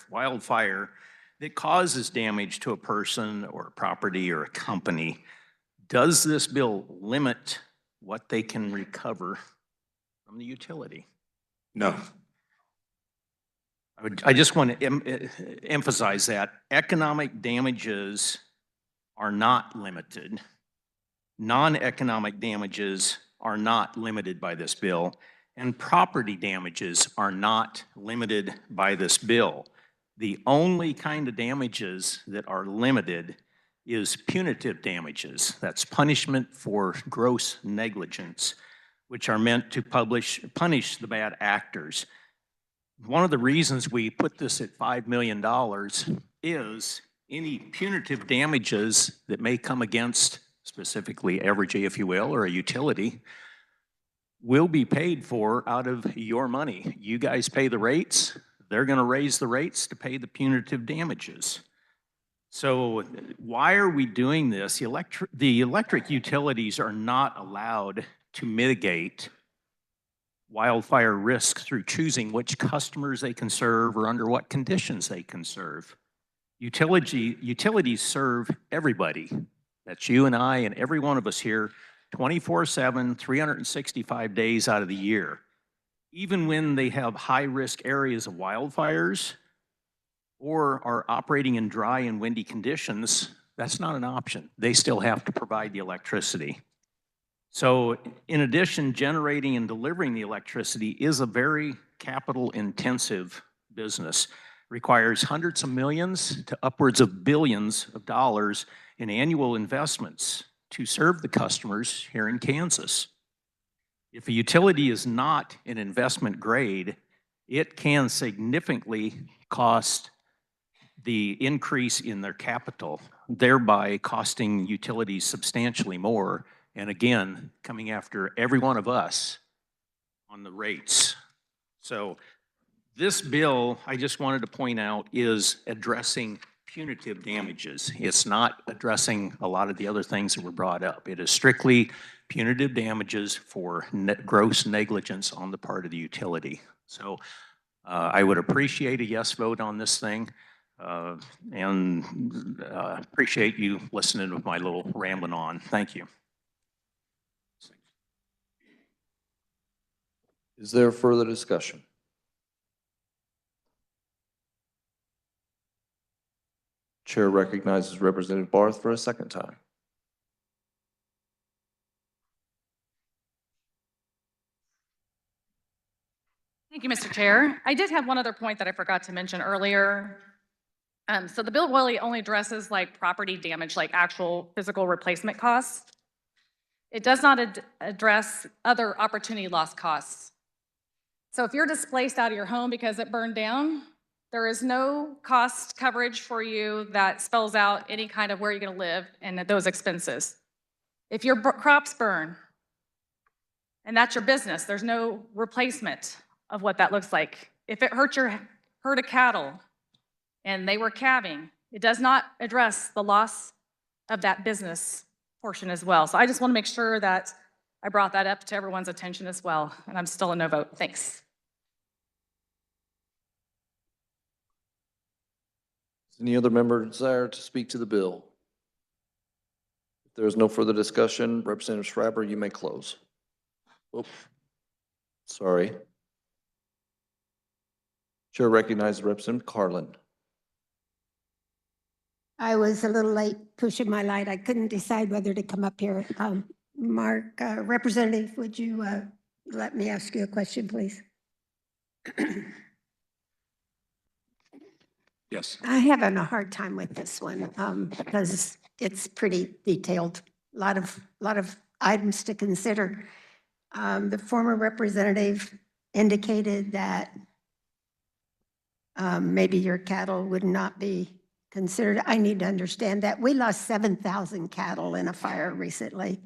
wildfire that causes damage to a person or a property or a company, does this bill limit what they can recover from the utility? No. I just want to emphasize that economic damages are not limited. Non-economic damages are not limited by this bill, and property damages are not limited by this bill. The only kind of damages that are limited is punitive damages. That's punishment for gross negligence, which are meant to punish the bad actors. One of the reasons we put this at $5 million is any punitive damages that may come against specifically Evergy, if you will, or a utility, will be paid for out of your money. You guys pay the rates, they're going to raise the rates to pay the punitive damages. So why are we doing this? The electric utilities are not allowed to mitigate wildfire risk through choosing which customers they can serve or under what conditions they can serve. Utilities serve everybody. That's you and I and every one of us here 24/7, 365 days out of the year. Even when they have high-risk areas of wildfires or are operating in dry and windy conditions, that's not an option. They still have to provide the electricity. So in addition, generating and delivering the electricity is a very capital-intensive business. Requires hundreds of millions to upwards of billions of dollars in annual investments to serve the customers here in Kansas. If a utility is not an investment grade, it can significantly cost the increase in their capital, thereby costing utilities substantially more, and again, coming after every one of us on the rates. So this bill, I just wanted to point out, is addressing punitive damages. It's not addressing a lot of the other things that were brought up. It is strictly punitive damages for gross negligence on the part of the utility. So I would appreciate a yes vote on this thing, and appreciate you listening to my little rambling on. Thank you. Is there further discussion? Chair recognizes Representative Barth for a second time. Thank you, Mr. Chair. I did have one other point that I forgot to mention earlier. So the bill really only addresses like property damage, like actual physical replacement costs. It does not address other opportunity loss costs. So if you're displaced out of your home because it burned down, there is no cost coverage for you that spells out any kind of where you're gonna live and those expenses. If your crops burn, and that's your business, there's no replacement of what that looks like. If it hurt your herd of cattle and they were calving, it does not address the loss of that business portion as well. So I just want to make sure that I brought that up to everyone's attention as well, and I'm still a no vote. Thanks. Does any other member desire to speak to the bill? If there is no further discussion, Representative Schreiber, you may close. Oops. Sorry. Chair recognizes Representative Carlin. I was a little late pushing my light. I couldn't decide whether to come up here. Mark, Representative, would you let me ask you a question, please? Yes. I'm having a hard time with this one because it's pretty detailed. A lot of items to consider. The former representative indicated that maybe your cattle would not be considered. I need to understand that. We lost 7,000 cattle in a fire recently.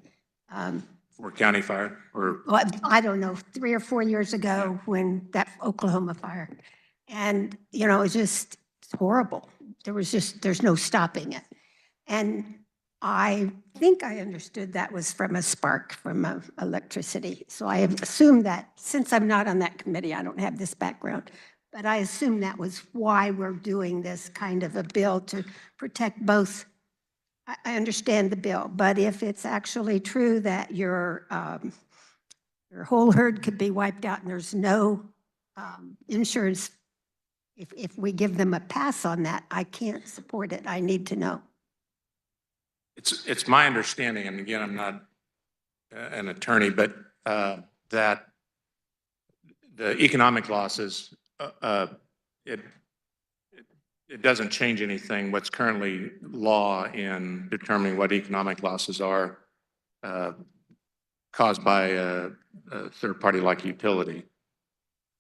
Or county fire, or? Well, I don't know, 3 or 4 years ago when that Oklahoma fire. And, you know, it's horrible. There's no stopping it. And I think I understood that was from a spark from electricity. So I have assumed that, since I'm not on that committee, I don't have this background, but I assume that was why we're doing this kind of a bill to protect both. I understand the bill, but if it's actually true that your whole herd could be wiped out and there's no insurance, if we give them a pass on that, I can't support it. I need to know. It's my understanding, and again, I'm not an attorney, but that the economic losses, it doesn't change anything. What's currently law in determining what economic losses are caused by a third party like utility.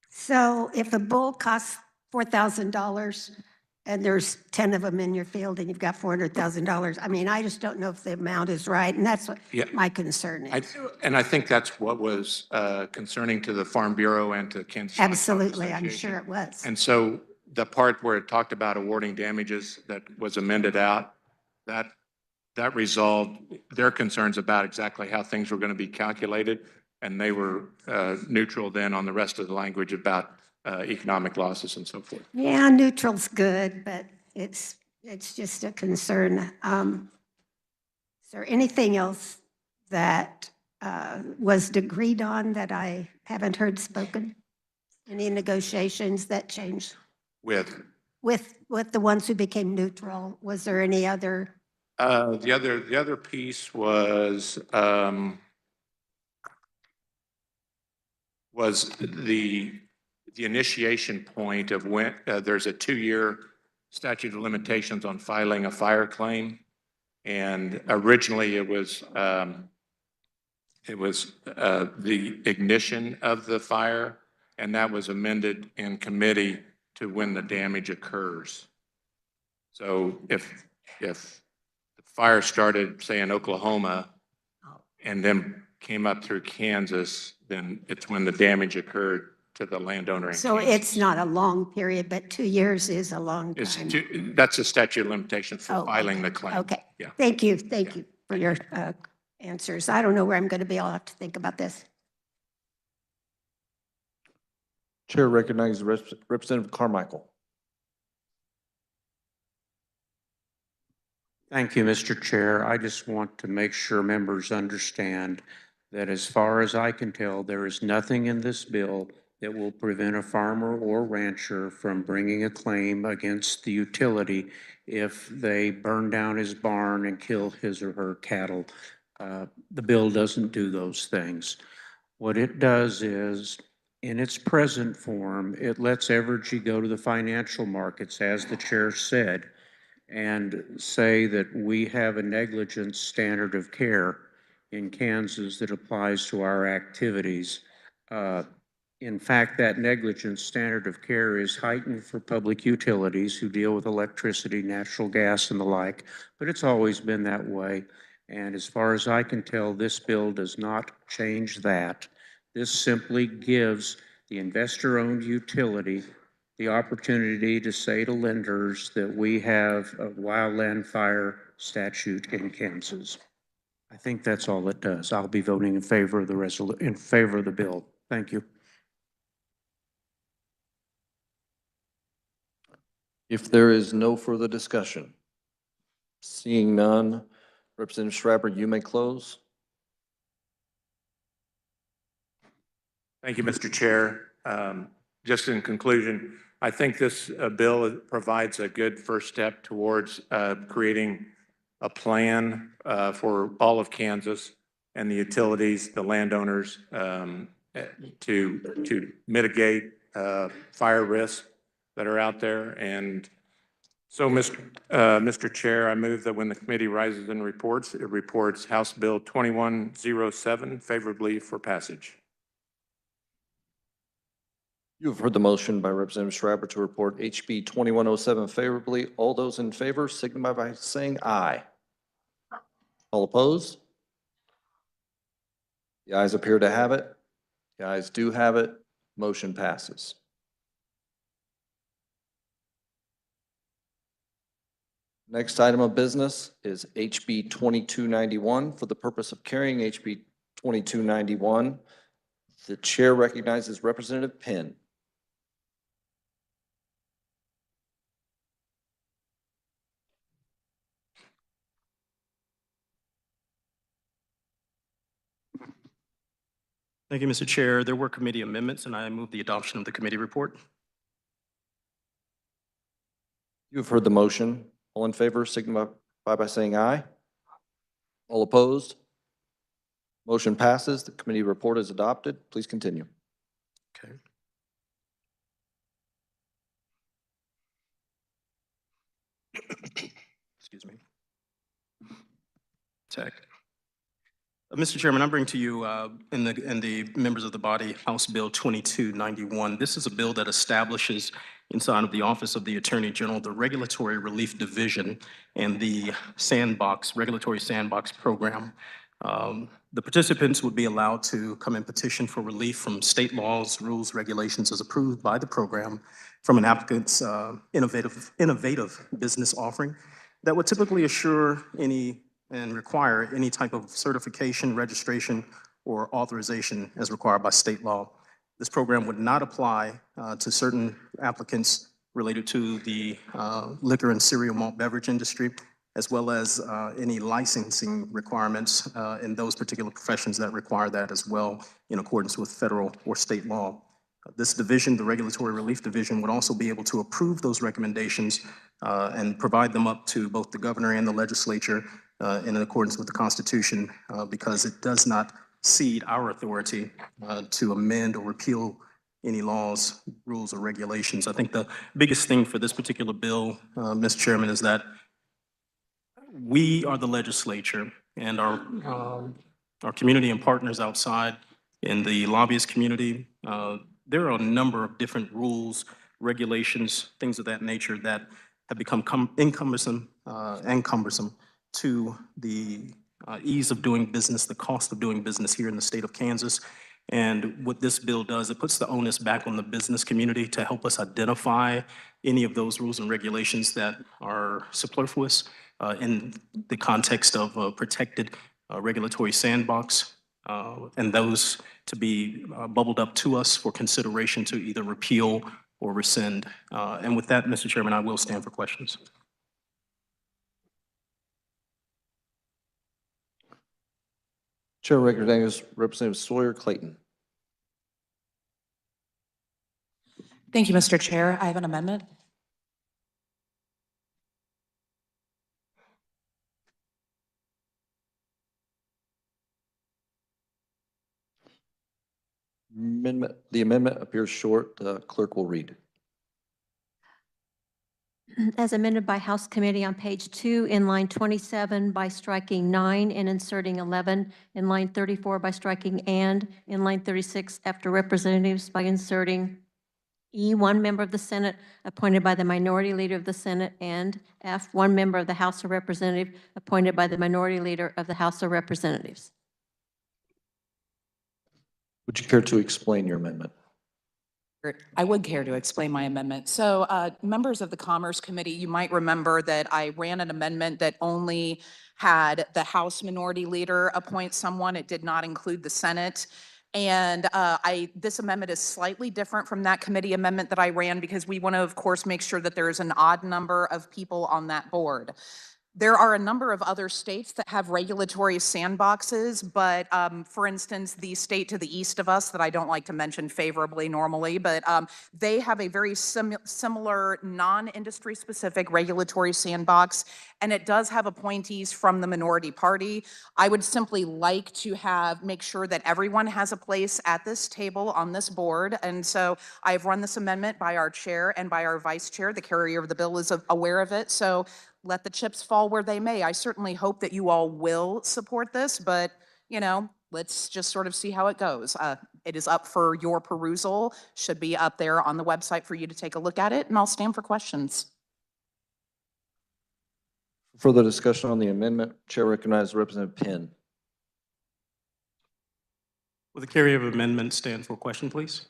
So if a bull costs $4,000 and there's 10 of them in your field and you've got $400,000, I mean, I just don't know if the amount is right, and that's what my concern is. And I think that's what was concerning to the Farm Bureau and to Kansas. Absolutely, I'm sure it was. And so the part where it talked about awarding damages that was amended out, that resolved their concerns about exactly how things were going to be calculated. and they were neutral then on the rest of the language about economic losses and so forth. Yeah, neutral's good, but it's just a concern. Is there anything else that was agreed on that I haven't heard spoken? Any negotiations that changed With with the ones who became neutral? Was there any other? the other piece was the initiation point of when there's a 2-year statute of limitations on filing a fire claim. And originally it was the ignition of the fire, and that was amended in committee to when the damage occurs. So if the fire started, say, in Oklahoma and then came up through Kansas, then it's when the damage occurred to the landowner in So Kansas. it's not a long period, but 2 years is a long It's time. that's a statute of limitation for Oh, filing the claim. Okay. Yeah. Thank you. Thank you for your answers. I don't know where I'm going to be. I'll have to think about this. Chair recognizes Representative Carmichael. Thank you, Mr. Chair. I just want to make sure members understand that as far as I can tell, there is nothing in this bill that will prevent a farmer or rancher from bringing a claim against the utility if they burn down his barn and kill his or her cattle. The bill doesn't do those things. What it does is, in its present form, it lets Evergy go to the financial markets, as the chair said, and say that we have a negligence standard of care in Kansas that applies to our activities. In fact, that negligence standard of care is heightened for public utilities who deal with electricity, natural gas, and the like, but it's always been that way. And as far as I can tell, this bill does not change that. This simply gives the investor-owned utility the opportunity to say to lenders that we have a wildland fire statute in Kansas. I think that's all it does. I'll be voting in favor of the bill. Thank you. If there is no further discussion, seeing none, Representative Schreiber, you may close. Thank you, Mr. Chair. Just in conclusion, I think this bill provides a good first step towards creating a plan for all of Kansas and the utilities, the landowners, to mitigate fire risks that are out there. And so, Mr. Chair, I move that when the committee rises and reports, it reports House Bill 2107 favorably for passage. You have heard the motion by Representative Schreiber to report HB 2107 favorably. All those in favor signify by saying aye. All opposed? The ayes appear to have it. The ayes do have it. Motion passes. Next item of business is HB 2291. For the purpose of carrying HB 2291, the chair recognizes Representative Penn. Thank you, Mr. Chair. There were committee amendments, and I move the adoption of the committee report. You have heard the motion. All in favor signify by saying aye. All opposed? Motion passes. The committee report is adopted. Please continue. Okay. Excuse me. Tech. Mr. Chairman, I'm bringing to you and the members of the body House Bill 2291. This is a bill that establishes inside of the Office of the Attorney General the Regulatory Relief Division and the sandbox, regulatory sandbox program. The participants would be allowed to come and petition for relief from state laws, rules, regulations as approved by the program from an applicant's innovative business offering that would typically assure any and require any type of certification, registration, or authorization as required by state law. This program would not apply to certain applicants related to the liquor and cereal malt beverage industry, as well as any licensing requirements in those particular professions that require that as well in accordance with federal or state law. This division, the Regulatory Relief Division, would also be able to approve those recommendations and provide them up to both the governor and the legislature in accordance with the Constitution because it does not cede our authority to amend or repeal any laws, rules, or regulations. I think the biggest thing for this particular bill, Mr. Chairman, is that we are the legislature, and our community and partners outside in the lobbyist community, there are a number of different rules, regulations, things of that nature that have become cumbersome to the ease of doing business, the cost of doing business here in the state of Kansas. And what this bill does, it puts the onus back on the business community to help us identify any of those rules and regulations that are superfluous in the context of a protected regulatory sandbox, and those to be bubbled up to us for consideration to either repeal or rescind. And with that, Mr. Chairman, I will stand for questions. Chair recognizes Representative Sawyer Clayton. Thank you, Mr. Chair. I have an amendment. The amendment appears short. The clerk will read. As amended by House Committee on page 2 in line 27 by striking 9 and inserting 11, in line 34 by striking and, in line 36 after representatives by inserting E, one member of the Senate appointed by the minority leader of the Senate, and F, one member of the House of Representatives appointed by the minority leader of the House of Representatives. Would you care to explain your amendment? I would care to explain my amendment. So members of the Commerce Committee, you might remember that I ran an amendment that only had the House Minority Leader appoint someone. It did not include the Senate. And this amendment is slightly different from that committee amendment that I ran because we want to, of course, make sure that there is an odd number of people on that board. There are a number of other states that have regulatory sandboxes, but for instance, the state to the east of us that I don't like to mention favorably normally, but they have a very similar non-industry specific regulatory sandbox, and it does have appointees from the minority party. I would simply like to make sure that everyone has a place at this table on this board, and so I've run this amendment by our chair and by our vice chair. The carrier of the bill is aware of it, so let the chips fall where they may. I certainly hope that you all will support this, but, you know, let's just sort of see how it goes. It is up for your perusal, should be up there on the website for you to take a look at it, and I'll stand for questions. Further discussion on the amendment, Chair recognizes Representative Penn. Will the carrier of amendment stand for a question, please?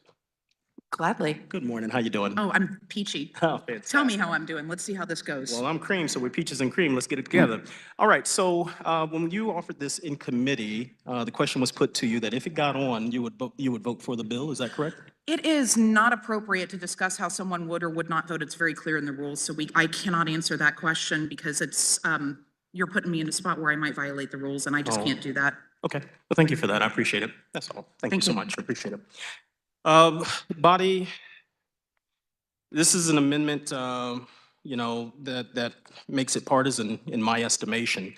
Gladly. Good morning. How you doing? Oh, I'm peachy. Oh, fantastic. Tell me how I'm doing. Let's see how this goes. Well, I'm cream, so we're peaches and cream. Let's get it together. All right, so when you offered this in committee, the question was put to you that if it got on, you would vote for the bill. Is that correct? It is not appropriate to discuss how someone would or would not vote. It's very clear in the rules, so I cannot answer that question because it's you're putting me in a spot where I might violate the rules, and I just can't do that. Okay. Well, thank you for that. I appreciate it. That's all. Thank you so much. I appreciate it. Body, this is an amendment, you know, that makes it partisan in my estimation.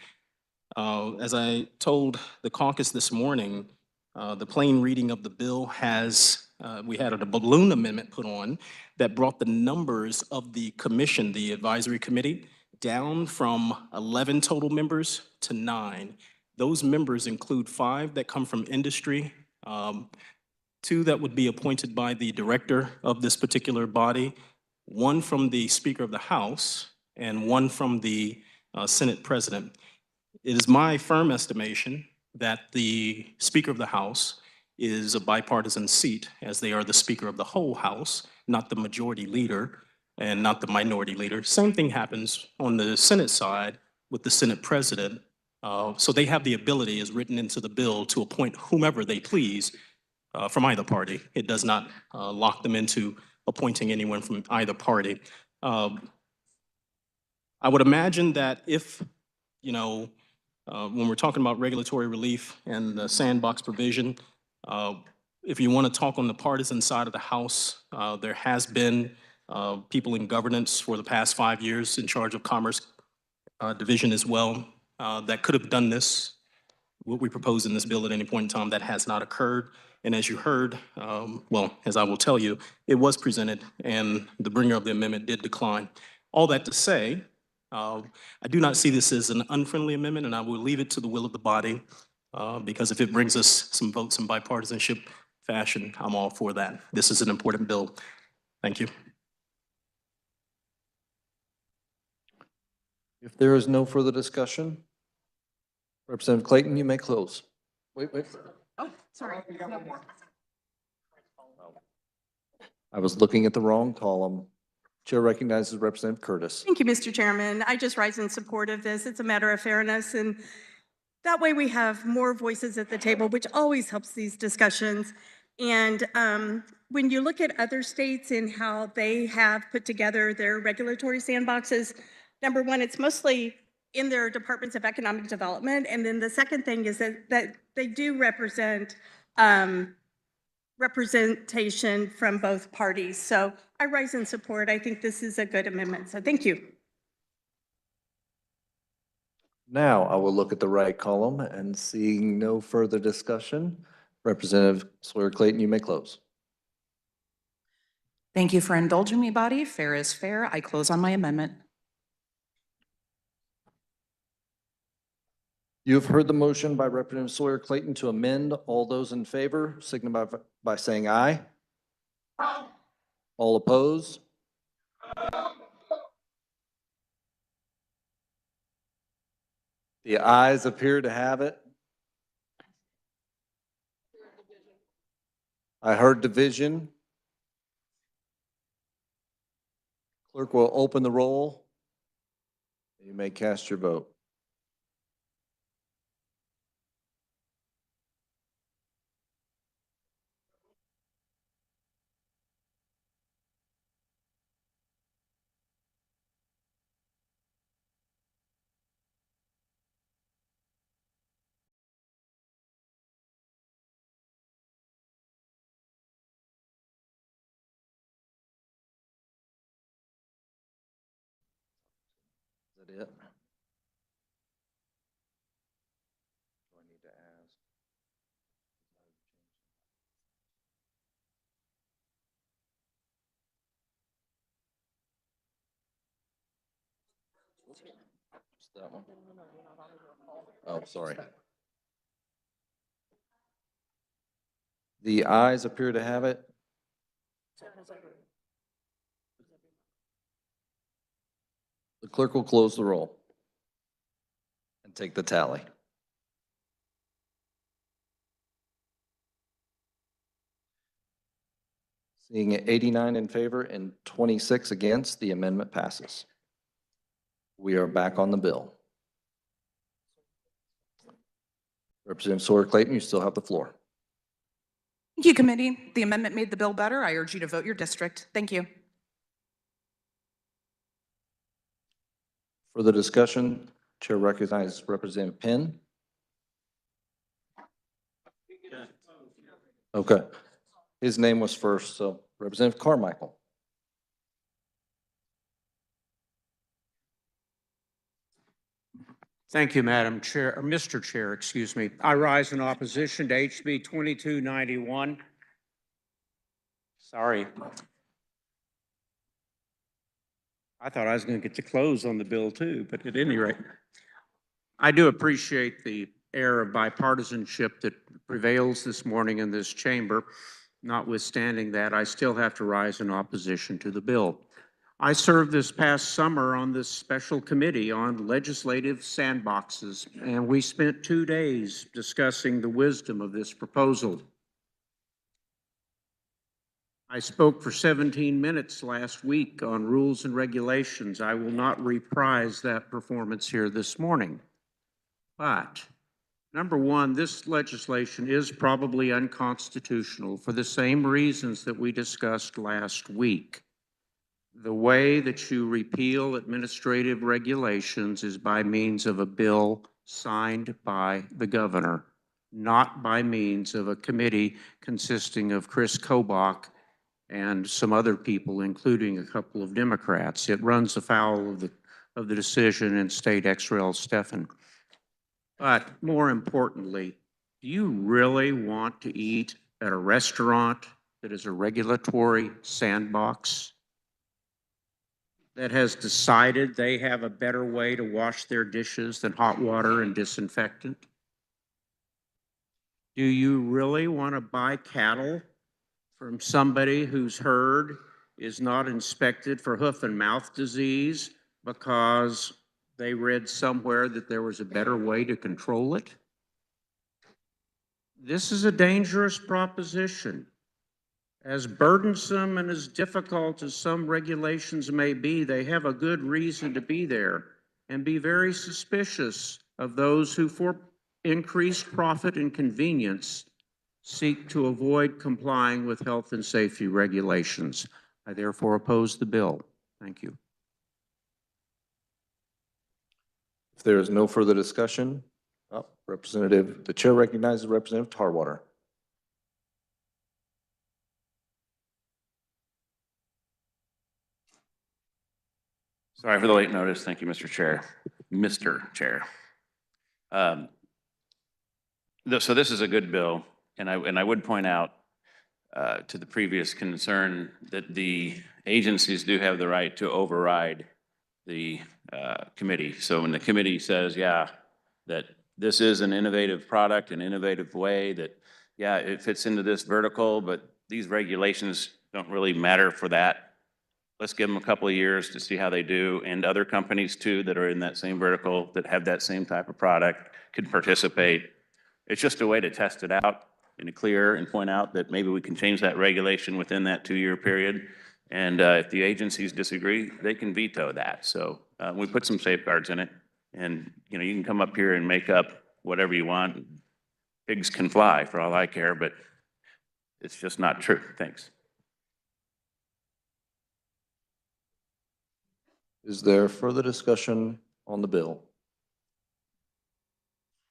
As I told the caucus this morning, the plain reading of the bill has, we had a balloon amendment put on that brought the numbers of the commission, the advisory committee, down from 11 total members to 9. Those members include 5 that come from industry, 2 that would be appointed by the director of this particular body, 1 from the Speaker of the House, and 1 from the Senate President. It is my firm estimation that the Speaker of the House is a bipartisan seat, as they are the Speaker of the whole House, not the majority leader and not the minority leader. Same thing happens on the Senate side with the Senate President So they have the ability, as written into the bill, to appoint whomever they please from either party. It does not lock them into appointing anyone from either party. I would imagine that if, when we're talking about regulatory relief and the sandbox provision, if you want to talk on the partisan side of the House, there has been people in governance for the past 5 years in charge of Commerce Division as well that could have done this, what we propose in this bill at any point in time. That has not occurred. And as you heard, as I will tell you, it was presented and the bringer of the amendment did decline. All that to say, I do not see this as an unfriendly amendment, and I will leave it to the will of the body because if it brings us some votes in bipartisanship fashion, I'm all for that. This is an important bill. Thank you. If there is no further discussion, Representative Clayton, you may close. Wait. Oh, sorry. I was looking at the wrong column. Chair recognizes Representative Curtis. Thank you, Mr. Chairman. I just rise in support of this. It's a matter of fairness, and that way we have more voices at the table, which always helps these discussions. And when you look at other states and how they have put together their regulatory sandboxes, number one, it's mostly in their departments of economic development. And then the second thing is that they do represent representation from both parties. So I rise in support. I think this is a good amendment. So thank you. Now I will look at the right column and seeing no further discussion, Representative Sawyer Clayton, you may close. Thank you for indulging me, body. Fair is fair. I close on my amendment. You have heard the motion by Representative Sawyer Clayton to amend. All those in favor signify by saying aye. All opposed? The ayes appear to have it. I heard division. Clerk will open the roll. You may cast your vote. Is that it? Do I need to ask? Just that one? Oh, sorry. The ayes appear to have it. The clerk will close the roll and take the tally. Seeing 89 in favor and 26 against, the amendment passes. We are back on the bill. Representative Sawyer Clayton, you still have the floor. Thank you, committee. The amendment made the bill better. I urge you to vote your district. Thank you. Further discussion, Chair recognizes Representative Penn. Okay. His name was first, so Representative Carmichael. Thank you, Madam Chair, or Mr. Chair, excuse me. I rise in opposition to HB 2291. Sorry. I thought I was going to get to close on the bill too, but at any rate, I do appreciate the air of bipartisanship that prevails this morning in this chamber. Notwithstanding that, I still have to rise in opposition to the bill. I served this past summer on this special committee on legislative sandboxes, and we spent 2 days discussing the wisdom of this proposal. I spoke for 17 minutes last week on rules and regulations. I will not reprise that performance here this morning. But number one, this legislation is probably unconstitutional for the same reasons that we discussed last week. The way that you repeal administrative regulations is by means of a bill signed by the governor, not by means of a committee consisting of Chris Kobach and some other people, including a couple of Democrats. It runs afoul of the decision in State Ex Rel Stephan. But more importantly, do you really want to eat at a restaurant that is a regulatory sandbox, that has decided they have a better way to wash their dishes than hot water and disinfectant? Do you really want to buy cattle from somebody whose herd is not inspected for hoof and mouth disease because they read somewhere that there was a better way to control it? This is a dangerous proposition. As burdensome and as difficult as some regulations may be, they have a good reason to be there, and be very suspicious of those who, for increased profit and convenience, seek to avoid complying with health and safety regulations. I therefore oppose the bill. Thank you. If there is no further discussion, the chair recognizes Representative Tarwater. Sorry for the late notice. Thank you, Mr. Chair. Mr. Chair. So this is a good bill, and I would point out to the previous concern that the agencies do have the right to override the committee. So when the committee says, yeah, that this is an innovative product, an innovative way, that, yeah, it fits into this vertical, but these regulations don't really matter for that. Let's give them a couple of years to see how they do, and other companies too that are in that same vertical that have that same type of product can participate. It's just a way to test it out and clear and point out that maybe we can change that regulation within that 2-year period. And if the agencies disagree, they can veto that. So we put some safeguards in it, and you can come up here and make up whatever you want. Pigs can fly for all I care, but it's just not true. Thanks. Is there further discussion on the bill?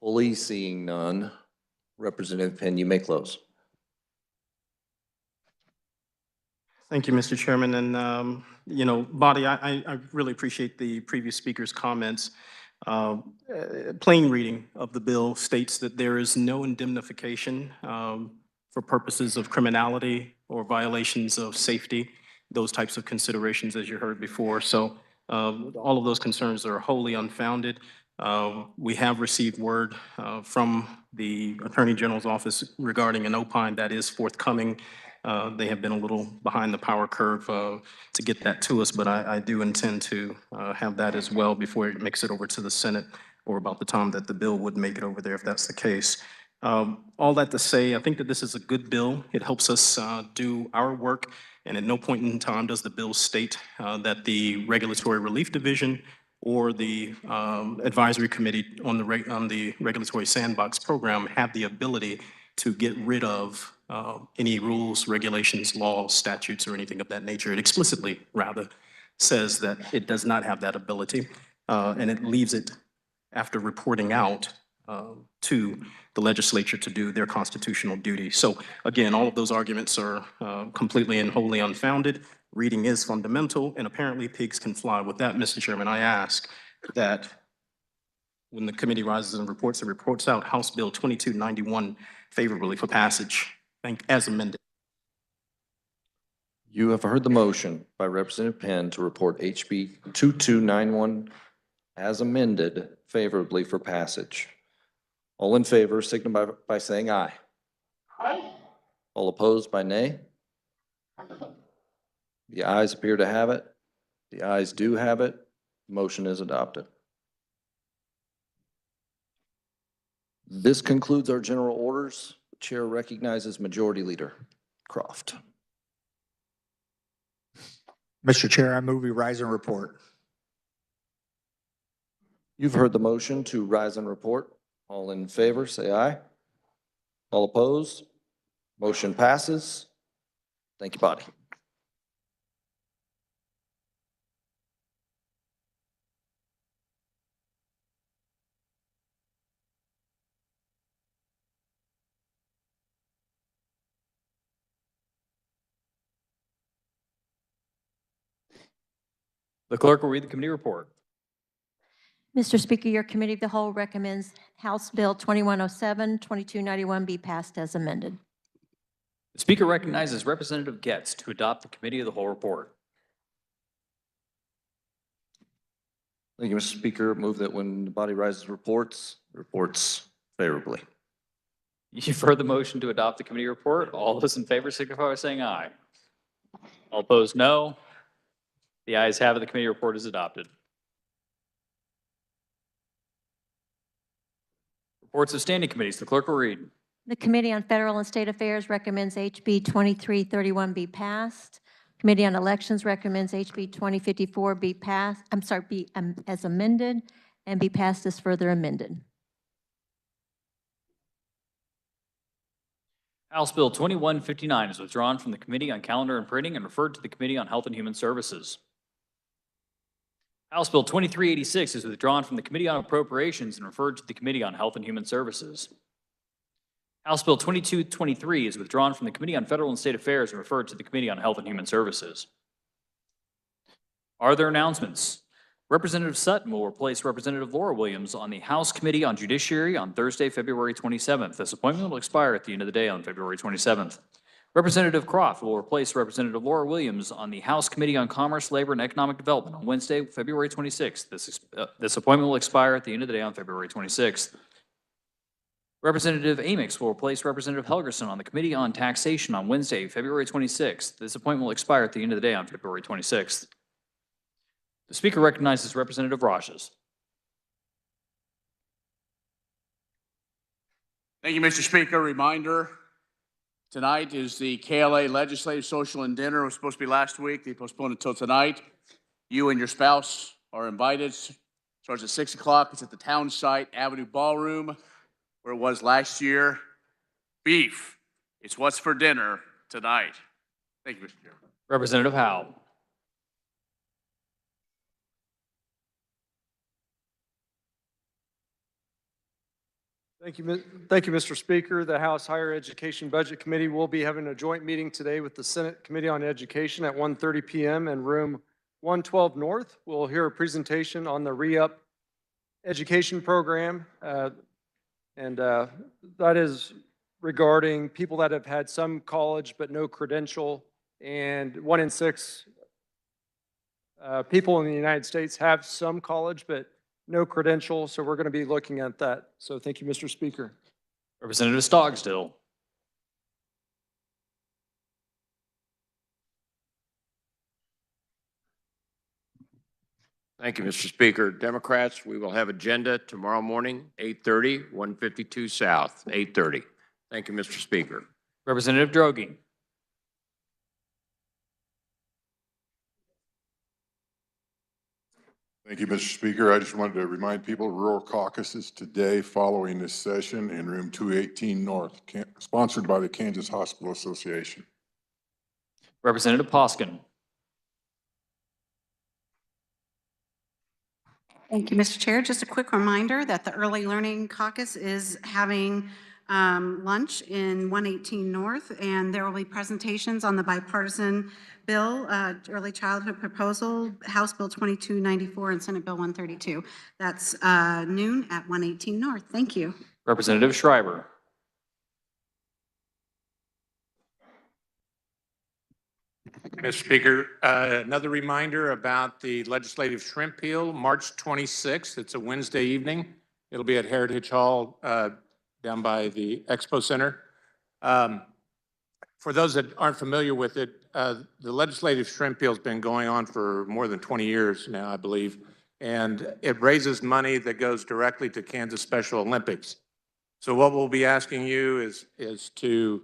Fully seeing none, Representative Penn, you may close. Thank you, Mr. Chairman. And, Body, I really appreciate the previous speaker's comments. Plain reading of the bill states that there is no indemnification for purposes of criminality or violations of safety, those types of considerations as you heard before. So all of those concerns are wholly unfounded. We have received word from the Attorney General's office regarding an opine that is forthcoming. They have been a little behind the power curve to get that to us, but I do intend to have that as well before it makes it over to the Senate, or about the time that the bill would make it over there if that's the case. All that to say, I think that this is a good bill. It helps us do our work, and at no point in time does the bill state that the Regulatory Relief Division or the Advisory Committee on the Regulatory Sandbox Program have the ability to get rid of any rules, regulations, laws, statutes, or anything of that nature. It explicitly, rather, says that it does not have that ability, and it leaves it after reporting out to the legislature to do their constitutional duty. So again, all of those arguments are completely and wholly unfounded. Reading is fundamental, and apparently pigs can fly. With that, Mr. Chairman, I ask that when the committee rises and reports, it reports out House Bill 2291 favorably for passage, as amended. You have heard the motion by Representative Penn to report HB 2291 as amended favorably for passage. All in favor signify by saying aye. Aye. All opposed by nay. The ayes appear to have it. The ayes do have it. Motion is adopted. This concludes our general orders. The chair recognizes Majority Leader Croft. Mr. Chair, I move we rise and report. You've heard the motion to rise and report. All in favor, say aye. All opposed? Motion passes. Thank you, body. The clerk will read the committee report. Mr. Speaker, your Committee of the Whole recommends House Bill 2107, 2291 be passed as amended. The Speaker recognizes Representative Getz to adopt the committee of the whole report. Thank you, Mr. Speaker. Move that when the body rises reports favorably. You've heard the motion to adopt the committee report. All those in favor signify by saying aye. All opposed, no. The ayes have it. The committee report is adopted. Reports of standing committees. The clerk will read. The Committee on Federal and State Affairs recommends HB 2331 be passed. Committee on Elections recommends HB 2054 be passed, as amended, and be passed as further amended. House Bill 2159 is withdrawn from the Committee on Calendar and Printing and referred to the Committee on Health and Human Services. House Bill 2386 is withdrawn from the Committee on Appropriations and referred to the Committee on Health and Human Services. House Bill 2223 is withdrawn from the Committee on Federal and State Affairs and referred to the Committee on Health and Human Services. Are there announcements? Representative Sutton will replace Representative Laura Williams on the House Committee on Judiciary on Thursday, February 27th. This appointment will expire at the end of the day on February 27th. Representative Croft will replace Representative Laura Williams on the House Committee on Commerce, Labor, and Economic Development on Wednesday, February 26th. This appointment will expire at the end of the day on February 26th. Representative Amix will replace Representative Helgerson on the Committee on Taxation on Wednesday, February 26th. This appointment will expire at the end of the day on February 26th. The Speaker recognizes Representative Rogers. Thank you, Mr. Speaker. Reminder, tonight is the KLA Legislative Social and Dinner. It was supposed to be last week. They postponed it until tonight. You and your spouse are invited. Starts at 6 o'clock. It's at the Town Site Avenue Ballroom, where it was last year. Beef. It's what's for dinner tonight. Thank you, Mr. Chairman. Representative Howe. Thank you, Mr. Speaker. The House Higher Education Budget Committee will be having a joint meeting today with the Senate Committee on Education at 1:30 p.m. in room 112 North. We'll hear a presentation on the re-up education program, and that is regarding people that have had some college but no credential, and 1 in 6 people in the United States have some college but no credential, so we're going to be looking at that. So thank you, Mr. Speaker. Representative Stogsdill. Thank you, Mr. Speaker. Democrats, we will have agenda tomorrow morning, 8:30, 152 South, 8:30. Thank you, Mr. Speaker. Representative Droege. Thank you, Mr. Speaker. I just wanted to remind people rural caucus is today following this session in room 218 North, sponsored by the Kansas Hospital Association. Representative Poskin. Thank you, Mr. Chair. Just a quick reminder that the Early Learning Caucus is having lunch in 118 North, and there will be presentations on the bipartisan bill, Early Childhood Proposal, House Bill 2294 and Senate Bill 132. That's noon at 118 North. Thank you. Representative Schreiber. Mr. Speaker, another reminder about the legislative shrimp peel, March 26th. It's a Wednesday evening. It'll be at Heritage Hall down by the Expo Center. For those that aren't familiar with it, the legislative shrimp peel has been going on for more than 20 years now, I believe, and it raises money that goes directly to Kansas Special Olympics. So what we'll be asking you is to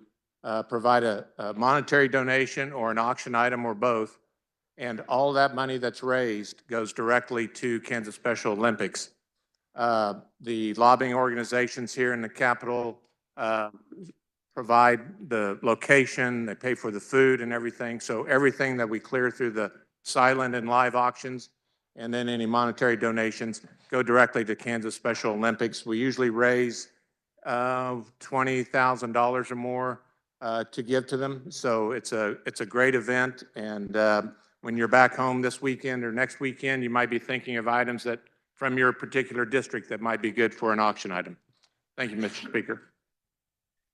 provide a monetary donation or an auction item or both, and all that money that's raised goes directly to Kansas Special Olympics. The lobbying organizations here in the Capitol provide the location, they pay for the food and everything. So everything that we clear through the silent and live auctions, and then any monetary donations go directly to Kansas Special Olympics. We usually raise $20,000 or more to give to them. So it's a great event. And when you're back home this weekend or next weekend, you might be thinking of items that from your particular district that might be good for an auction item. Thank you, Mr. Speaker.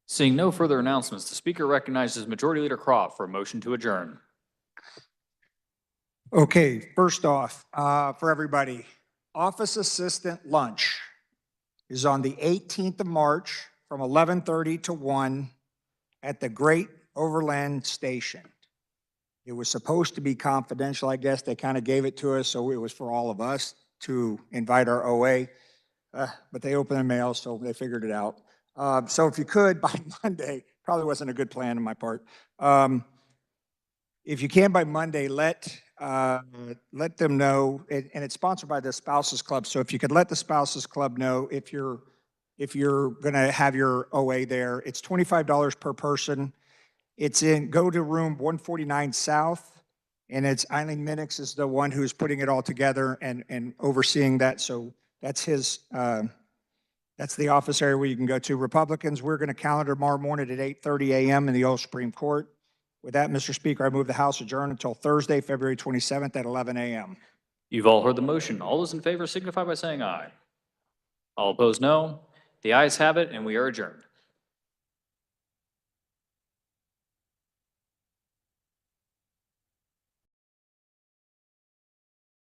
Seeing no further announcements, the Speaker recognizes Majority Leader Croft for a motion to adjourn. Okay, first off, for everybody, office assistant lunch is on the 18th of March from 11:30 to 1 at the Great Overland Station. It was supposed to be confidential, I guess. They kind of gave it to us, so it was for all of us to invite our OA. But they opened the mail, so they figured it out. So if you could, by Monday, probably wasn't a good plan on my part. If you can by Monday, let them know, and it's sponsored by the Spouses Club. So if you could let the Spouses Club know if you're going to have your OA there, it's $25 per person. It's go to room 149 South, and it's Eileen Minix is the one who's putting it all together and overseeing that. So that's his. That's the office area where you can go to. Republicans, we're going to calendar tomorrow morning at 8:30 a.m. in the old Supreme Court. With that, Mr. Speaker, I move the House adjourn until Thursday, February 27th at 11 a.m. You've all heard the motion. All those in favor signify by saying aye. All opposed, no. The ayes have it, and we are adjourned.